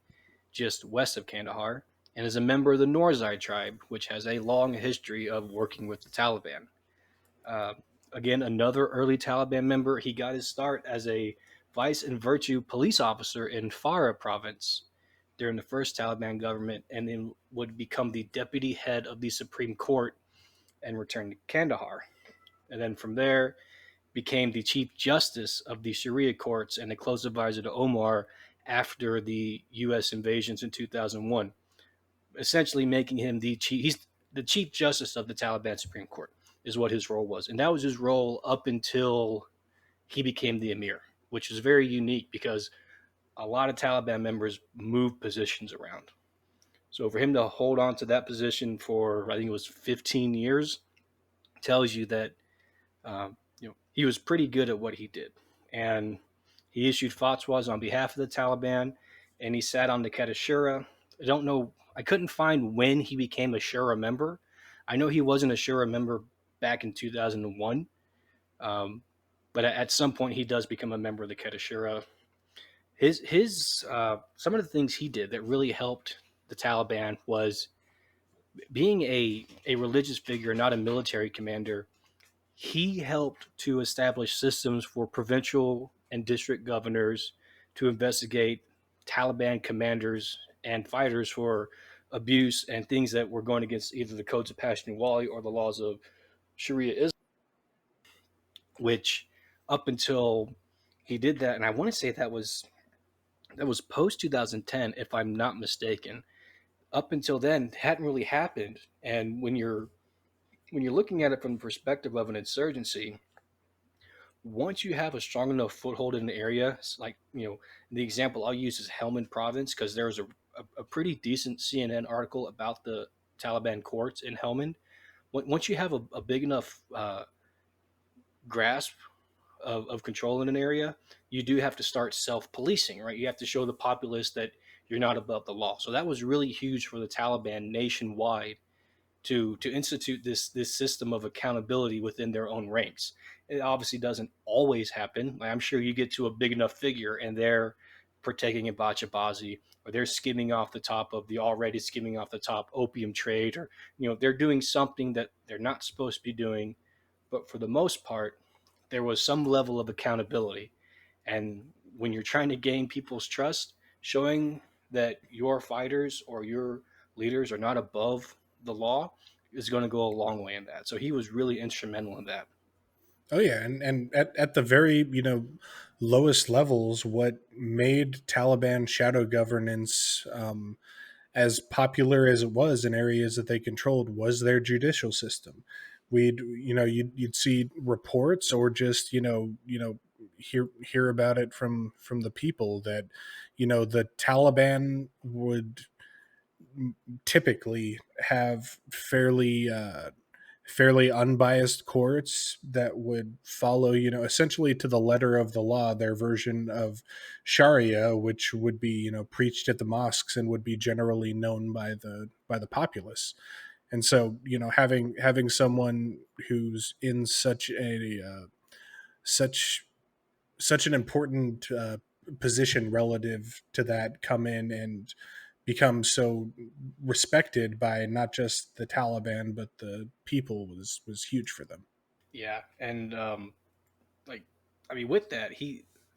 just west of Kandahar, and is a member of the Norzai tribe, which has a long history of working with the Taliban. Again, another early Taliban member. He got his start as a vice and virtue police officer in Farah province during the first Taliban government, and then would become the deputy head of the Supreme Court and return to Kandahar. And then from there, became the chief justice of the Sharia courts and a close advisor to Omar after the U.S. invasions in 2001, essentially making him he's the chief justice of the Taliban Supreme Court, is what his role was. And that was his role up until he became the emir, which is very unique because a lot of Taliban members move positions around. So for him to hold on to that position for, I think it was 15 years, tells you that he was pretty good at what he did. And he issued fatwas on behalf of the Taliban, and he sat on the Quetta Shura. I couldn't find when he became a Shura member. I know he wasn't a Shura member back in 2001, but at some point he does become a member of the Quetta Shura. His some of the things he did that really helped the Taliban was being a religious figure, not a military commander. He helped to establish systems for provincial and district governors to investigate Taliban commanders and fighters for abuse and things that were going against either the codes of Pashtun-Wali or the laws of Sharia Islam, which up until he did that, and I want to say that was post 2010, if I'm not mistaken. Up until then, hadn't really happened. And when you're looking at it from the perspective of an insurgency, once you have a strong enough foothold in the area, like, the example I'll use is Helmand province, because there was a pretty decent CNN article about the Taliban courts in Helmand. Once you have a big enough grasp of control in an area, you do have to start self-policing, right? You have to show the populace that you're not above the law. So that was really huge for the Taliban nationwide to institute this system of accountability within their own ranks. It obviously doesn't always happen. Like, I'm sure you get to a big enough figure and they're partaking in bachabazi, or they're skimming off the top of the already skimming off the top opium trade, or they're doing something that they're not supposed to be doing. But for the most part, there was some level of accountability. And when you're trying to gain people's trust, showing that your fighters or your leaders are not above the law is going to go a long way in that. So he was really instrumental in that. Oh yeah, and at the very lowest levels, what made Taliban shadow governance as popular as it was in areas that they controlled was their judicial system. You'd see reports or just hear about it from the people that the Taliban would typically have fairly unbiased courts that would follow, essentially to the letter of the law, their version of Sharia, which would be, preached at the mosques and would be generally known by the populace. And so, having someone who's in such an important position relative to that come in and become so respected by not just the Taliban but the people was huge for them. Yeah. And like, I mean, with that,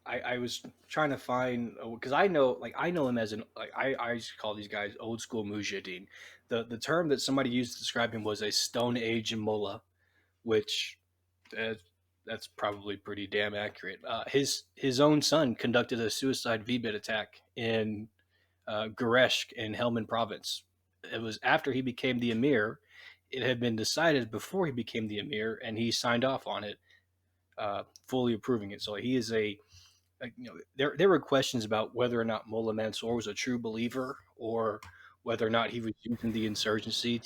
I was trying to find, because I know him as I used to call these guys old school mujahideen. The term that somebody used to describe him was a Stone Age mullah, which uh, that's probably pretty damn accurate. His own son conducted a suicide VBIT attack in Gereshk in Helmand province. It was after he became the emir. It had been decided before he became the emir, and he signed off on it, fully approving it. So he is there were questions about whether or not Mullah Mansoor was a true believer, or whether or not he was using the insurgency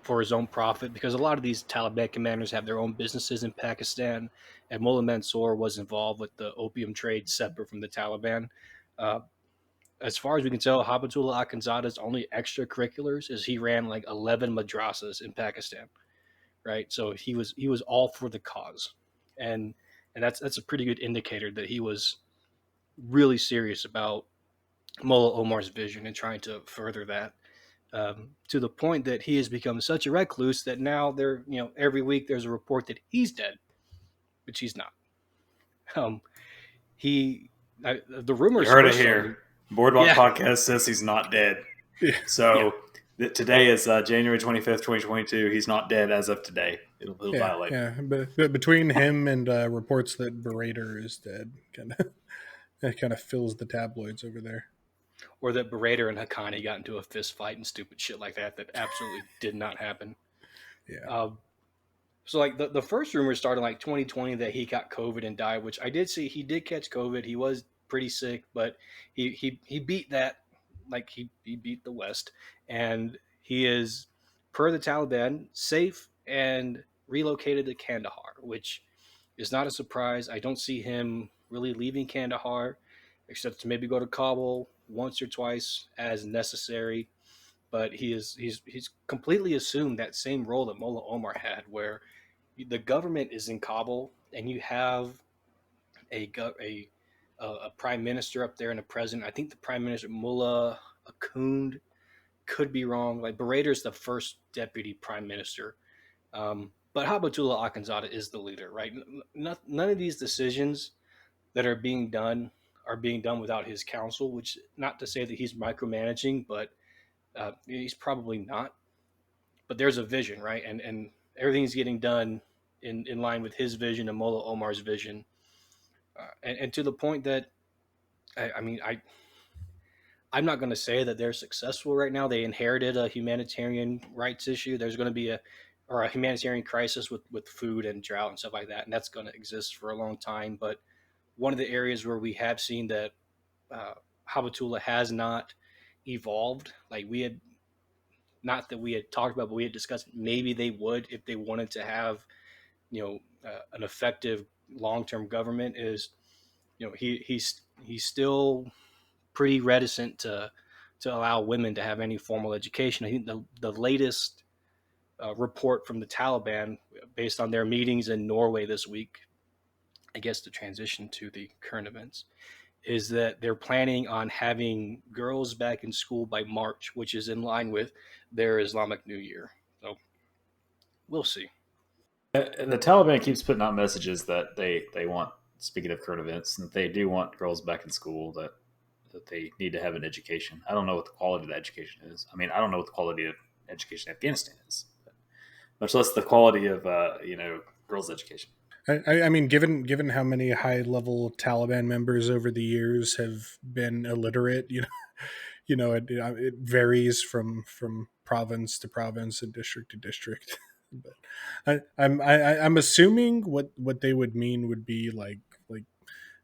for his own profit, because a lot of these Taliban commanders have their own businesses in Pakistan, and Mullah Mansoor was involved with the opium trade separate from the Taliban. Uh, as far as we can tell, Habatullah Akhundzada's only extracurriculars is he ran like 11 madrasas in Pakistan, right? So he was all for the cause, and that's a pretty good indicator that he was really serious about Mullah Omar's vision and trying to further that, to the point that he has become such a recluse that now every week there's a report that he's dead, which he's not. Um, the rumors You heard it first started. here. Boardwalk Yeah. Podcast says he's not dead. So today is January 25th, 2022. He's not dead as of today. It'll violate. Yeah, but between him and reports that Berater is dead, kind of fills the tabloids over there. Or that Berater and Haqqani got into a fist fight and stupid shit like that absolutely did not happen. Yeah. So like the first rumor started like 2020 that he got COVID and died, which I did see. He did catch COVID. He was pretty sick, but he beat that. Like he beat the West, and he is, per the Taliban, safe and relocated to Kandahar, which is not a surprise. I don't see him really leaving Kandahar, except to maybe go to Kabul once or twice as necessary. But he's completely assumed that same role that Mullah Omar had, where the government is in Kabul and you have a prime minister up there and a president. I think the prime minister, Mullah Akund, could be wrong. Like Berater's the first deputy prime minister. But Habatullah Akhundzada is the leader, right? None of these decisions that are being done without his counsel, which, not to say that he's micromanaging, but he's probably not. But there's a vision, right? And everything's getting done in line with his vision and Mullah Omar's vision. And to the point that, I'm not going to say that they're successful right now. They inherited a humanitarian rights issue. There's going to be a humanitarian crisis with food and drought and stuff like that, and that's going to exist for a long time. But one of the areas where we have seen that Habatullah has not evolved, like we had, not that we had talked about, but we had discussed maybe they would if they wanted to have, an effective long-term government is, he's still pretty reticent to allow women to have any formal education. I think the latest report from the Taliban, based on their meetings in Norway this week, I guess to transition to the current events, is that they're planning on having girls back in school by March, which is in line with their Islamic New Year. So we'll see. The Taliban keeps putting out messages that they want, speaking of current events, that they do want girls back in school, that they need to have an education. I don't know what the quality of the education is. I mean, I don't know what the quality of education in Afghanistan is, much less the quality of girls' education. I mean, given how many high level Taliban members over the years have been illiterate, it varies from province to province and district to district. But I'm assuming what they would mean would be like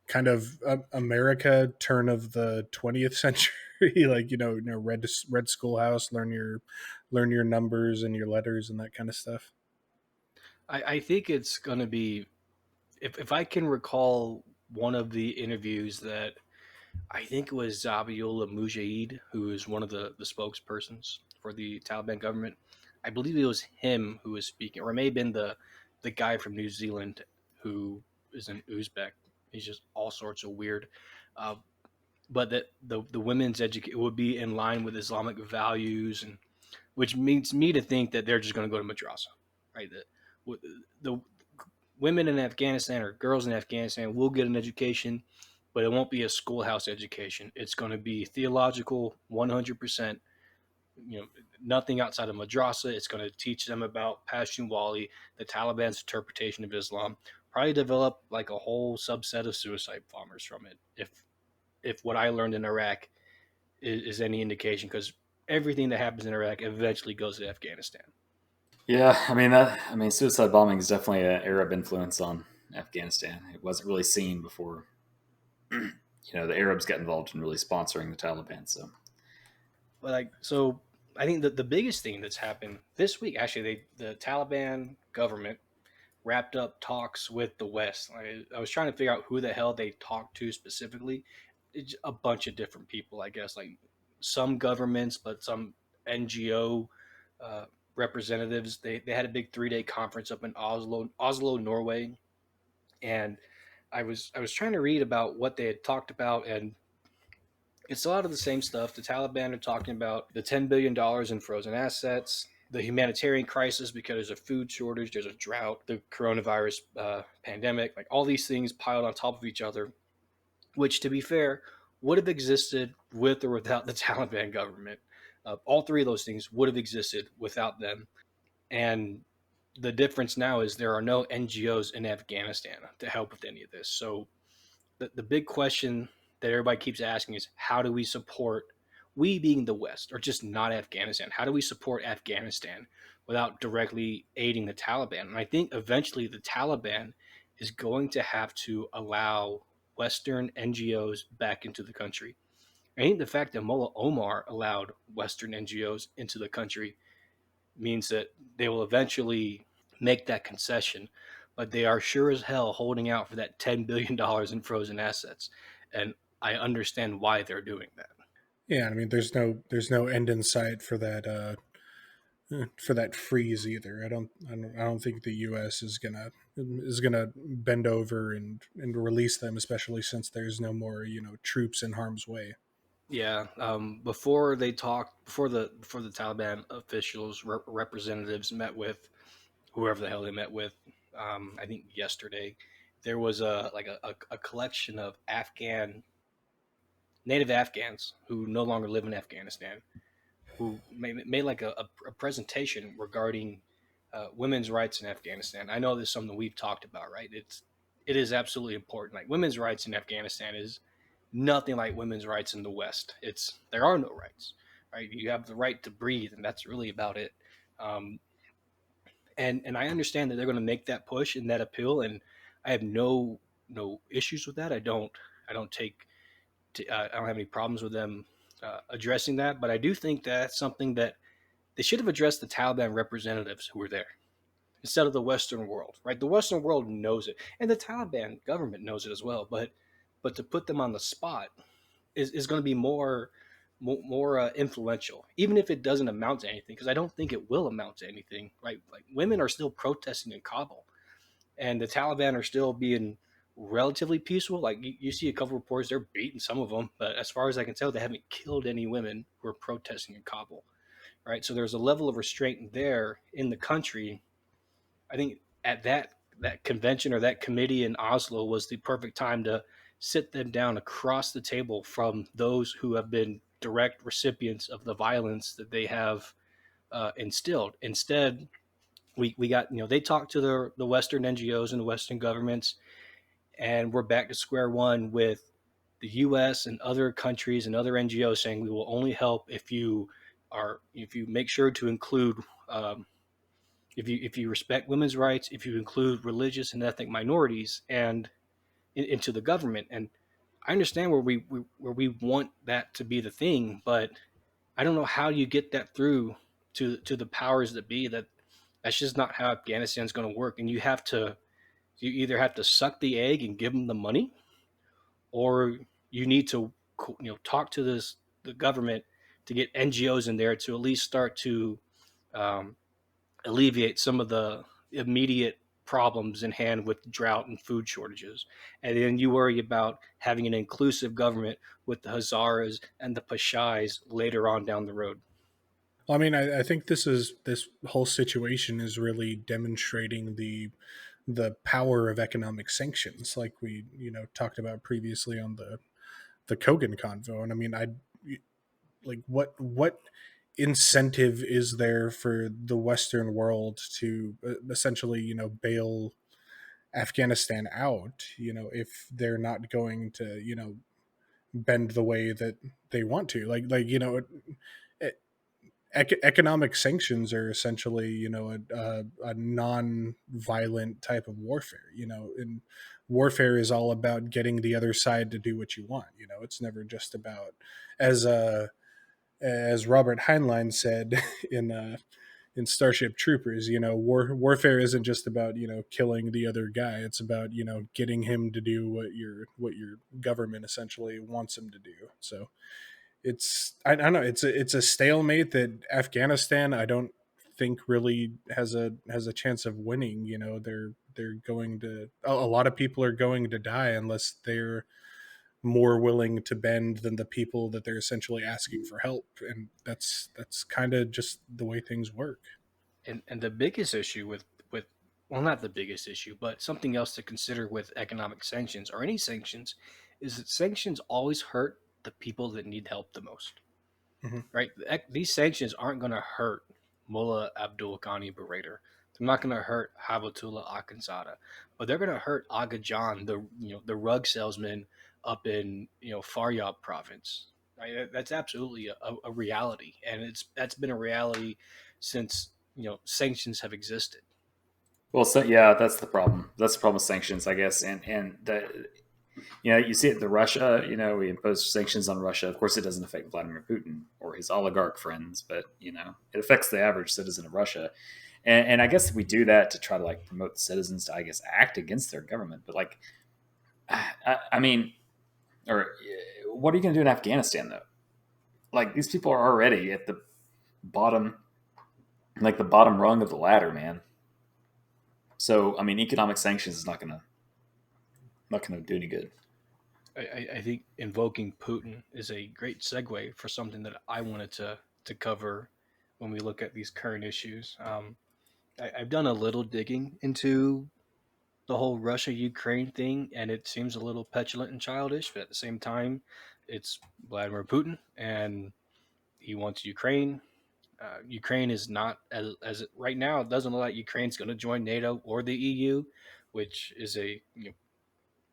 kind of America turn of the 20th century, like red schoolhouse, learn your numbers and your letters and that kind of stuff. I think it's going to be, if I can recall one of the interviews that I think it was Zabiullah Mujahid, who is one of the spokespersons for the Taliban government. I believe it was him who was speaking, or it may have been the guy from New Zealand who is an Uzbek. He's just all sorts of weird. Uh, but that the women's education would be in line with Islamic values, and which means me to think that they're just going to go to madrasa, right? The women in Afghanistan or girls in Afghanistan will get an education, but it won't be a schoolhouse education. It's going to be theological, 100%. Nothing outside of madrasa. It's going to teach them about Pashtunwali, the Taliban's interpretation of Islam. Probably develop like a whole subset of suicide bombers from it, if what I learned in Iraq is any indication, because everything that happens in Iraq eventually goes to Afghanistan. Yeah, I mean, suicide bombing is definitely an Arab influence on Afghanistan. It wasn't really seen before, the Arabs got involved in really sponsoring the Taliban. So I think that the biggest thing that's happened this week, actually, the Taliban government wrapped up talks with the West. I was trying to figure out who the hell they talked to specifically. It's a bunch of different people, I guess, like some governments, but some NGO representatives. They had a big 3-day conference up in Oslo, Norway, and I was trying to read about what they had talked about, and it's a lot of the same stuff. The Taliban are talking about the $10 billion in frozen assets, the humanitarian crisis because there's a food shortage, there's a drought, the coronavirus pandemic, like all these things piled on top of each other, which, to be fair, would have existed with or without the Taliban government. All three of those things would have existed without them. And the difference now is there are no NGOs in Afghanistan to help with any of this. So the big question that everybody keeps asking is, how do we support, we being the West, or just not Afghanistan, how do we support Afghanistan without directly aiding the Taliban? And I think eventually the Taliban is going to have to allow Western NGOs back into the country. I think the fact that Mullah Omar allowed Western NGOs into the country means that they will eventually make that concession, but they are sure as hell holding out for that $10 billion in frozen assets. And I understand why they're doing that. Yeah, I mean, there's no end in sight for that freeze either. I don't think the U.S. is gonna bend over and release them, especially since there's no more troops in harm's way. Yeah, before they talked, before the Taliban officials, representatives met with whoever the hell they met with, I think yesterday, there was a collection of native Afghans who no longer live in Afghanistan, who made like a presentation regarding women's rights in Afghanistan. I know this is something we've talked about, right? It is absolutely important. Like, women's rights in Afghanistan is nothing like women's rights in the West. There are no rights, right? You have the right to breathe, and that's really about it. Um, and I understand that they're going to make that push and that appeal, and I have no issues with that. I don't have any problems with them addressing that, but I do think that's something that they should have addressed the Taliban representatives who were there. instead of the Western world, right? The Western world knows it, and the Taliban government knows it as well. But to put them on the spot is going to be more influential, even if it doesn't amount to anything, because I don't think it will amount to anything, right? Like women are still protesting in Kabul, and the Taliban are still being relatively peaceful. Like you see a couple reports, they're beating some of them, but as far as I can tell, they haven't killed any women who are protesting in Kabul, right? So there's a level of restraint there in the country. I think at that convention or that committee in Oslo was the perfect time to sit them down across the table from those who have been direct recipients of the violence that they have instilled. Instead, we got, they talked to the Western NGOs and the Western governments, and we're back to square one with the U.S. and other countries and other NGOs saying we will only help if you make sure to include if you respect women's rights, if you include religious and ethnic minorities and into the government. And I understand where we want that to be the thing, but I don't know how you get that through to the powers that be. That's just not how Afghanistan's going to work. And you either have to suck the egg and give them the money, or you need to talk to the government to get NGOs in there to at least start to alleviate some of the immediate problems in hand with drought and food shortages. And then you worry about having an inclusive government with the Hazaras and the Pashais later on down the road. I mean, I think this whole situation is really demonstrating the power of economic sanctions, like we talked about previously on the Kogan convo. And I mean, what incentive is there for the Western world to essentially bail Afghanistan out, if they're not going to bend the way that they want to, economic sanctions are essentially, a non-violent type of warfare, and warfare is all about getting the other side to do what you want. It's never just about, as Robert Heinlein said in Starship Troopers, warfare isn't just about, killing the other guy. It's about, getting him to do what your government essentially wants him to do. So I don't know. It's a stalemate that Afghanistan, I don't think really has a chance of winning. They're going to, a lot of people are going to die unless they're more willing to bend than the people that they're essentially asking for help. And that's kind of just the way things work. And the biggest issue with well, not the biggest issue, but something else to consider with economic sanctions or any sanctions is that sanctions always hurt the people that need help the most. Mm-hmm. Right? These sanctions aren't going to hurt Mullah Abdul Ghani Berater. They're not going to hurt Habatullah Akhundzada, but they're going to hurt Aga John, the rug salesman up in Faryab province. Right? That's absolutely a reality, and that's been a reality since sanctions have existed. Well, so yeah, that's the problem. That's the problem with sanctions, I guess, and the you see it in Russia. We impose sanctions on Russia. Of course, it doesn't affect Vladimir Putin or his oligarch friends, but it affects the average citizen of Russia. And I guess we do that to try to promote citizens to, I guess, act against their government. But I mean, or what are you going to do in Afghanistan though? These people are already at the bottom, the bottom rung of the ladder, man. So I mean, economic sanctions is not going to do any good. I think invoking Putin is a great segue for something that I wanted to cover when we look at these current issues. I've done a little digging into the whole Russia-Ukraine thing, and it seems a little petulant and childish, but at the same time, it's Vladimir Putin, and he wants Ukraine. Ukraine is not, as right now, it doesn't look like Ukraine's going to join NATO or the EU, which is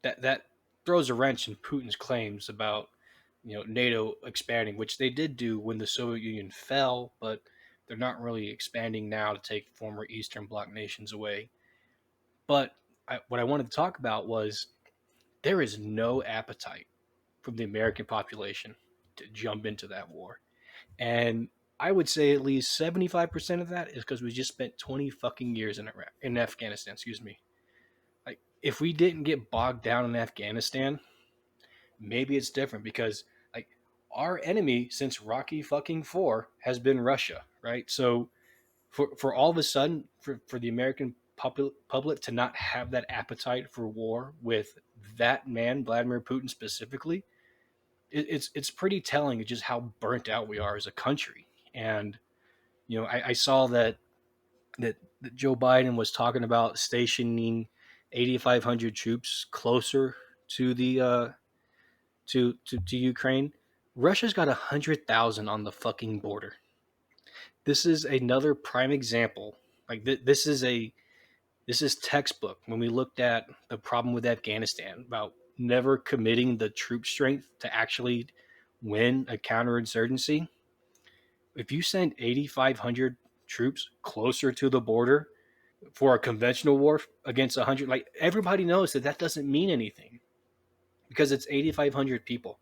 that throws a wrench in Putin's claims about NATO expanding, which they did do when the Soviet Union fell, but they're not really expanding now to take former Eastern Bloc nations away. But what I wanted to talk about was there is no appetite from the American population to jump into that war. And I would say at least 75% of that is because we just spent 20 fucking years in Iraq, in Afghanistan, excuse me. Like, if we didn't get bogged down in Afghanistan, maybe it's different because, like, our enemy since Rocky fucking Four has been Russia, right? So for all of a sudden, for the American public to not have that appetite for war with that man, Vladimir Putin specifically, it's pretty telling just how burnt out we are as a country. And I saw that Joe Biden was talking about stationing 8,500 troops closer to the to Ukraine. Russia's got 100,000 on the fucking border. This is another prime example. Like this is textbook when we looked at the problem with Afghanistan about never committing the troop strength to actually win a counterinsurgency. If you send 8,500 troops closer to the border for a conventional war against 100, like everybody knows that doesn't mean anything because it's 8,500 people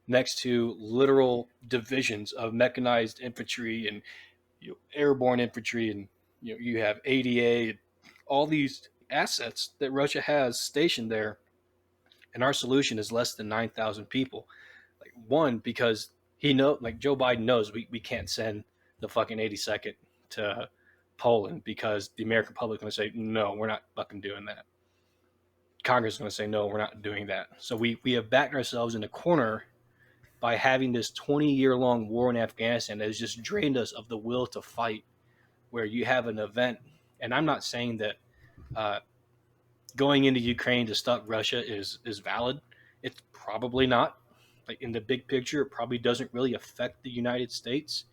next to literal divisions of mechanized infantry and airborne infantry, and you have ADA, all these assets that Russia has stationed there, and our solution is less than 9,000 people. Like, one, because like Joe Biden knows we can't send the fucking 82nd to Poland because the American public is going to say, no, we're not fucking doing that. Congress is going to say, no, we're not doing that. So we have backed ourselves in a corner by having this 20-year-long war in Afghanistan that has just drained us of the will to fight, where you have an event. And I'm not saying that going into Ukraine to stop Russia is valid. It's probably not. Like, in the big picture, it probably doesn't really affect the United States.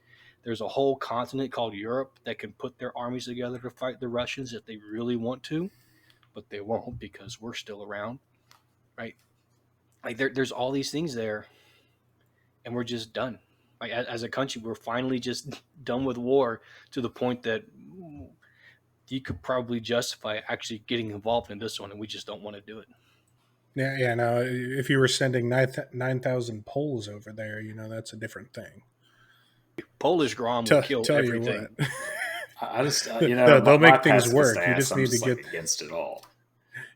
There's a whole continent called Europe that can put their armies together to fight the Russians if they really want to, but they won't because we're still around, right? Like, there's all these things there, and we're just done. Like, as a country, we're finally just done with war to the point that you could probably justify actually getting involved in this one, and we just don't want to do it. Yeah. No, if you were sending 9,000 Poles over there, that's a different thing. Polish Grom will kill tell everything. You what. I just, they'll make things work. You just need to get against it all.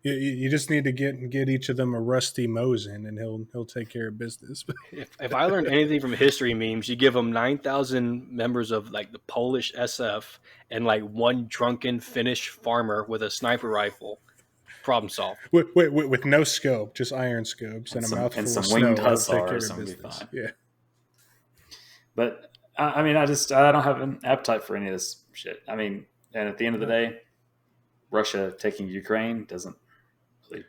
You just need to get each of them a rusty Mosin, and he'll take care of business. If I learned anything from history memes, you give them 9,000 members of like the Polish SF and like one drunken Finnish farmer with a sniper rifle. Problem solved. With no scope, just iron scopes and a mouthful and some of winged snow. hussar or something. Fine. Yeah. But I mean, I don't have an appetite for any of this shit. I mean, and at the end of the day, Russia taking Ukraine doesn't really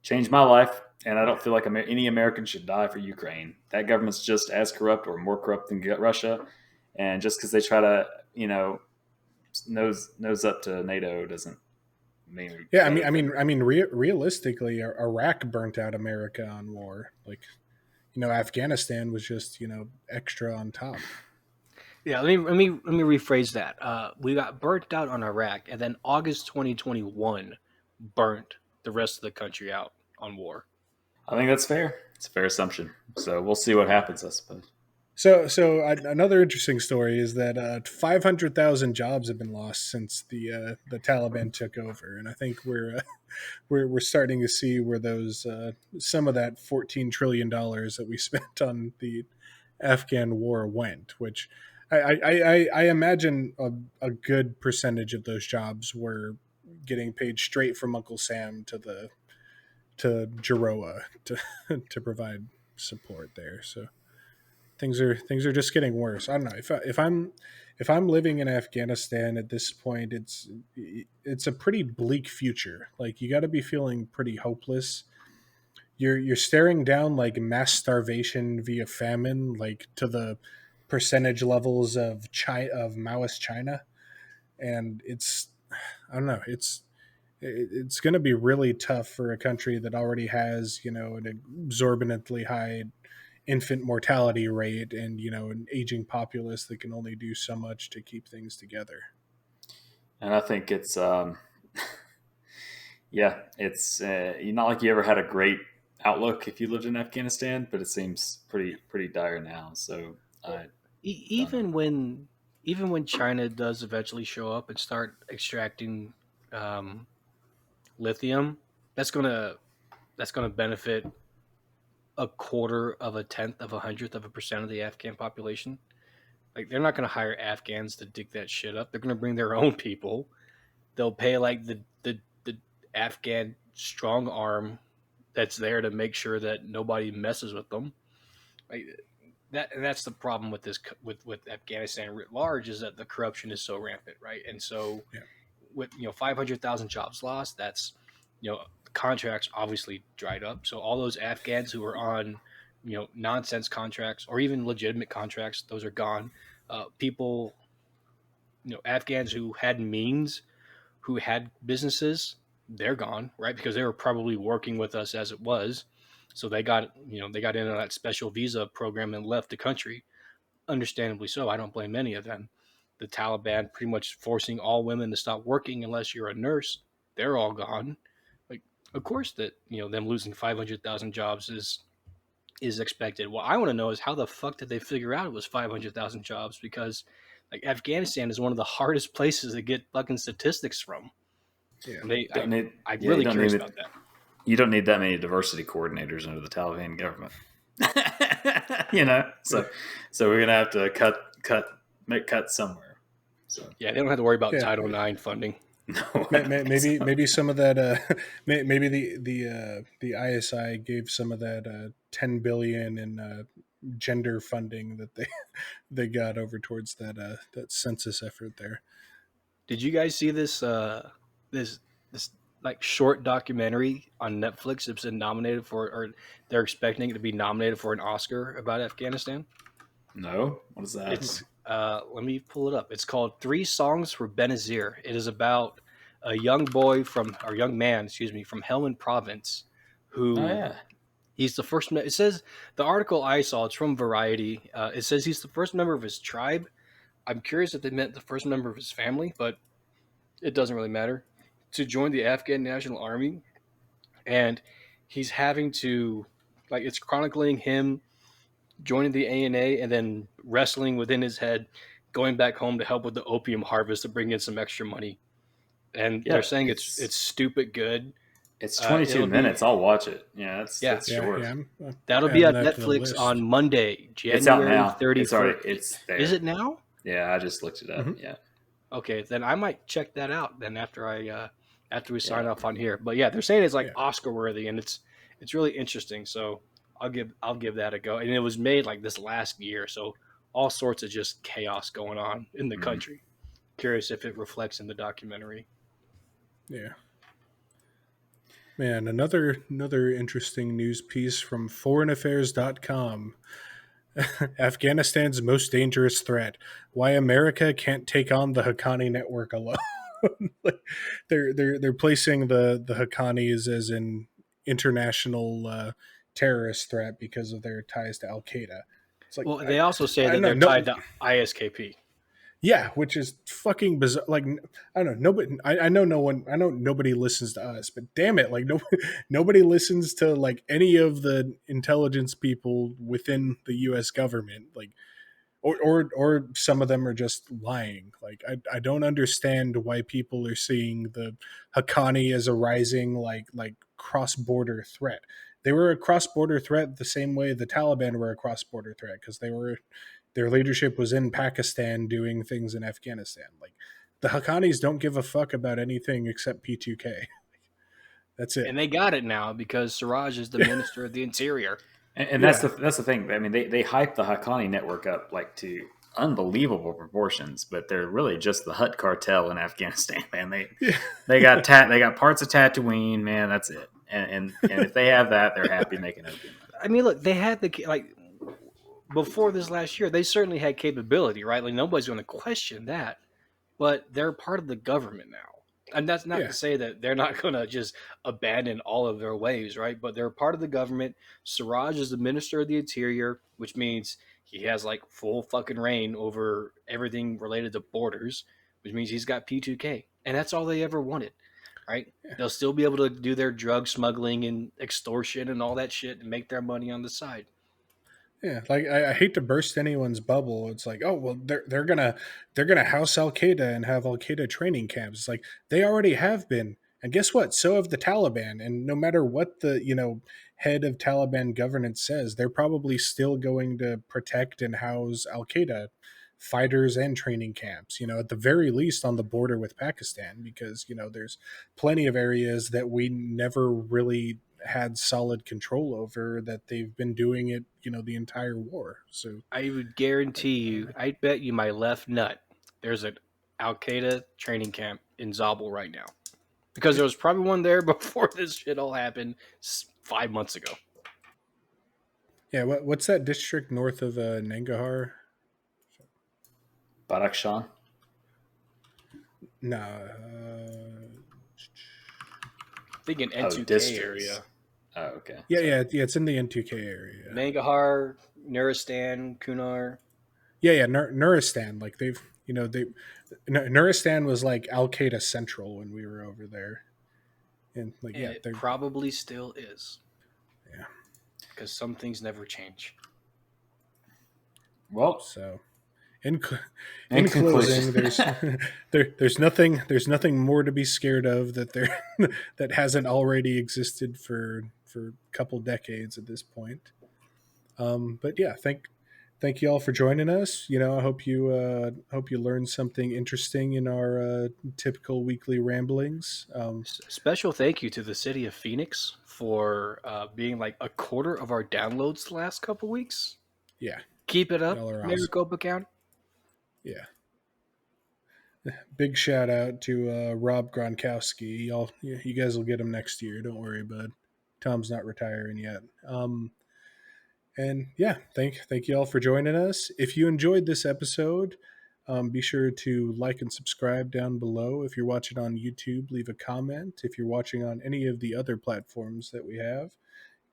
change my life, and I don't feel like any American should die for Ukraine. That government's just as corrupt or more corrupt than Russia, and just because they try to, nose up to NATO doesn't mean. Yeah, I mean, realistically, Iraq burnt out America on war. Like, Afghanistan was just extra on top. Yeah, let me rephrase that. We got burnt out on Iraq, and then August 2021 burnt the rest of the country out on war. I think that's fair. It's a fair assumption. So we'll see what happens, I suppose. So another interesting story is that 500,000 jobs have been lost since the Taliban took over, and I think we're starting to see where those some of that $14 trillion that we spent on the Afghan war went, which I imagine a good percentage of those jobs were getting paid straight from Uncle Sam to Jeroa to provide support there. So things are just getting worse. I don't know if I'm living in Afghanistan at this point, it's a pretty bleak future. Like, you got to be feeling pretty hopeless. You're staring down like mass starvation via famine, like to the percentage levels of Maoist China, and I don't know, it's going to be really tough for a country that already has an exorbitantly high infant mortality rate and an aging populace that can only do so much to keep things together. And I think it's it's not like you ever had a great outlook if you lived in Afghanistan, but it seems pretty dire now. So Even when China does eventually show up and start extracting um, lithium, that's gonna benefit a quarter of a tenth of a hundredth of a percent of the Afghan population. Like they're not gonna hire Afghans to dig that shit up. They're gonna bring their own people. They'll pay like the Afghan strong arm that's there to make sure that nobody messes with them. Like that, and that's the problem with this with Afghanistan writ large is that the corruption is so rampant, right? And so, Yeah. with 500,000 jobs lost, that's contracts obviously dried up. So all those Afghans who were on nonsense contracts or even legitimate contracts, those are gone. People, Afghans who had means, who had businesses, they're gone, right? Because they were probably working with us as it was. So they got into that special visa program and left the country. Understandably so. I don't blame any of them. The Taliban pretty much forcing all women to stop working unless you're a nurse. They're all gone. Like, of course that them losing 500,000 jobs is expected. What I want to know is how the fuck did they figure out it was 500,000 jobs? Because like Afghanistan is one of the hardest places to get fucking statistics from. Yeah. I'm really curious about that. You don't need that many diversity coordinators under the Taliban government. So we're gonna have to make cuts somewhere. So yeah, they don't have to worry about Title IX funding. no, maybe some of that. Maybe the ISI gave some of that 10 billion in gender funding that they got over towards that census effort there. Did you guys see this this like short documentary on Netflix? It's been nominated for, or they're expecting it to be nominated for an Oscar about Afghanistan. no. What is that? It's let me pull it up. It's called Three Songs for Benazir. It is about a young man, from Helmand Province, who he's the first. It says the article I saw. It's from Variety. It says he's the first member of his tribe. I'm curious if they meant the first member of his family, but it doesn't really matter. To join the Afghan National Army, and he's having to it's chronicling him joining the ANA and then wrestling within his head, going back home to help with the opium harvest to bring in some extra money. And they're saying it's stupid good. It's 22 minutes. I'll watch it. Yeah, it's short. Yeah, that'll be on Netflix on Monday, January 31st. It's there. Is it now? Yeah, I just looked it up. Mm-hmm. Yeah. Okay, then I might check that out then after we sign off on here. But yeah, they're saying it's Oscar worthy, and it's really interesting. So I'll give that a go. And it was made like this last year, so all sorts of just chaos going on in the country. Curious if it reflects in the documentary. Yeah. Man, another interesting news piece from foreignaffairs.com. Afghanistan's most dangerous threat. Why America can't take on the Haqqani network alone. they're placing the Haqqanis as an international terrorist threat because of their ties to Al Qaeda. It's like, they also say that they're tied to ISKP. Yeah, which is fucking bizarre. Like, I don't know. I know nobody listens to us, but damn it, like nobody listens to like any of the intelligence people within the U.S. government. Like, or some of them are just lying. Like, I don't understand why people are seeing the Haqqani as a rising like cross-border threat. They were a cross-border threat the same way the Taliban were a cross-border threat because their leadership was in Pakistan doing things in Afghanistan. Like, the Haqqanis don't give a fuck about anything except P2K. That's it. And they got it now because Siraj is the Minister of the Interior. And that's the thing. I mean, they hype the Haqqani network up like to unbelievable proportions, but they're really just the Hut cartel in Afghanistan, man. They got parts of Tatooine, man. That's it. And if they have that, they're happy making opium. I mean, look, they had before this last year, they certainly had capability, right? Like nobody's going to question that, but they're part of the government now. And that's not to say that they're not going to just abandon all of their ways, right? But they're part of the government. Siraj is the Minister of the Interior, which means he has like full fucking reign over everything related to borders, which means he's got P2K. And that's all they ever wanted, right? Yeah. They'll still be able to do their drug smuggling and extortion and all that shit and make their money on the side. Yeah, like I hate to burst anyone's bubble. It's like, oh well, they're gonna house Al Qaeda and have Al Qaeda training camps. It's like they already have been, and guess what? So have the Taliban. And no matter what the head of Taliban governance says, they're probably still going to protect and house Al Qaeda fighters and training camps. At the very least on the border with Pakistan, because there's plenty of areas that we never really had solid control over that they've been doing it the entire war. So I would guarantee you, I bet you my left nut, there's an Al Qaeda training camp in Zabul right now. Because there was probably one there before this shit all happened 5 months ago. yeah, what's that district north of Nangarhar? Badakhshan. No, I think in N2K districts. area. Oh, okay. yeah, it's in the N2K area. Nangarhar, Nuristan, Kunar. Yeah, Nuristan. Like Nuristan was like Al Qaeda Central when we were over there, and like And it probably still is. Yeah, because some things never change. Well, so in closing, there's nothing more to be scared of that hasn't already existed for a couple decades at this point. But yeah, thank you all for joining us. I hope you learned something interesting in our typical weekly ramblings. Special thank you to the city of Phoenix for being like a quarter of our downloads the last couple weeks. Yeah, keep it up, awesome. Maricopa County. Yeah. Big shout out to Rob Gronkowski. You guys will get him next year. Don't worry, bud. Tom's not retiring yet. And yeah, thank you all for joining us. If you enjoyed this episode, be sure to like and subscribe down below. If you're watching on YouTube, leave a comment. If you're watching on any of the other platforms that we have,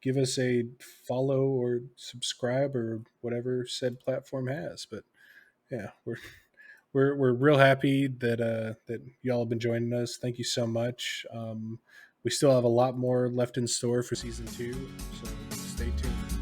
give us a follow or subscribe or whatever said platform has. But yeah, we're real happy that y'all have been joining us. Thank you so much. We still have a lot more left in store for season 2, so stay tuned.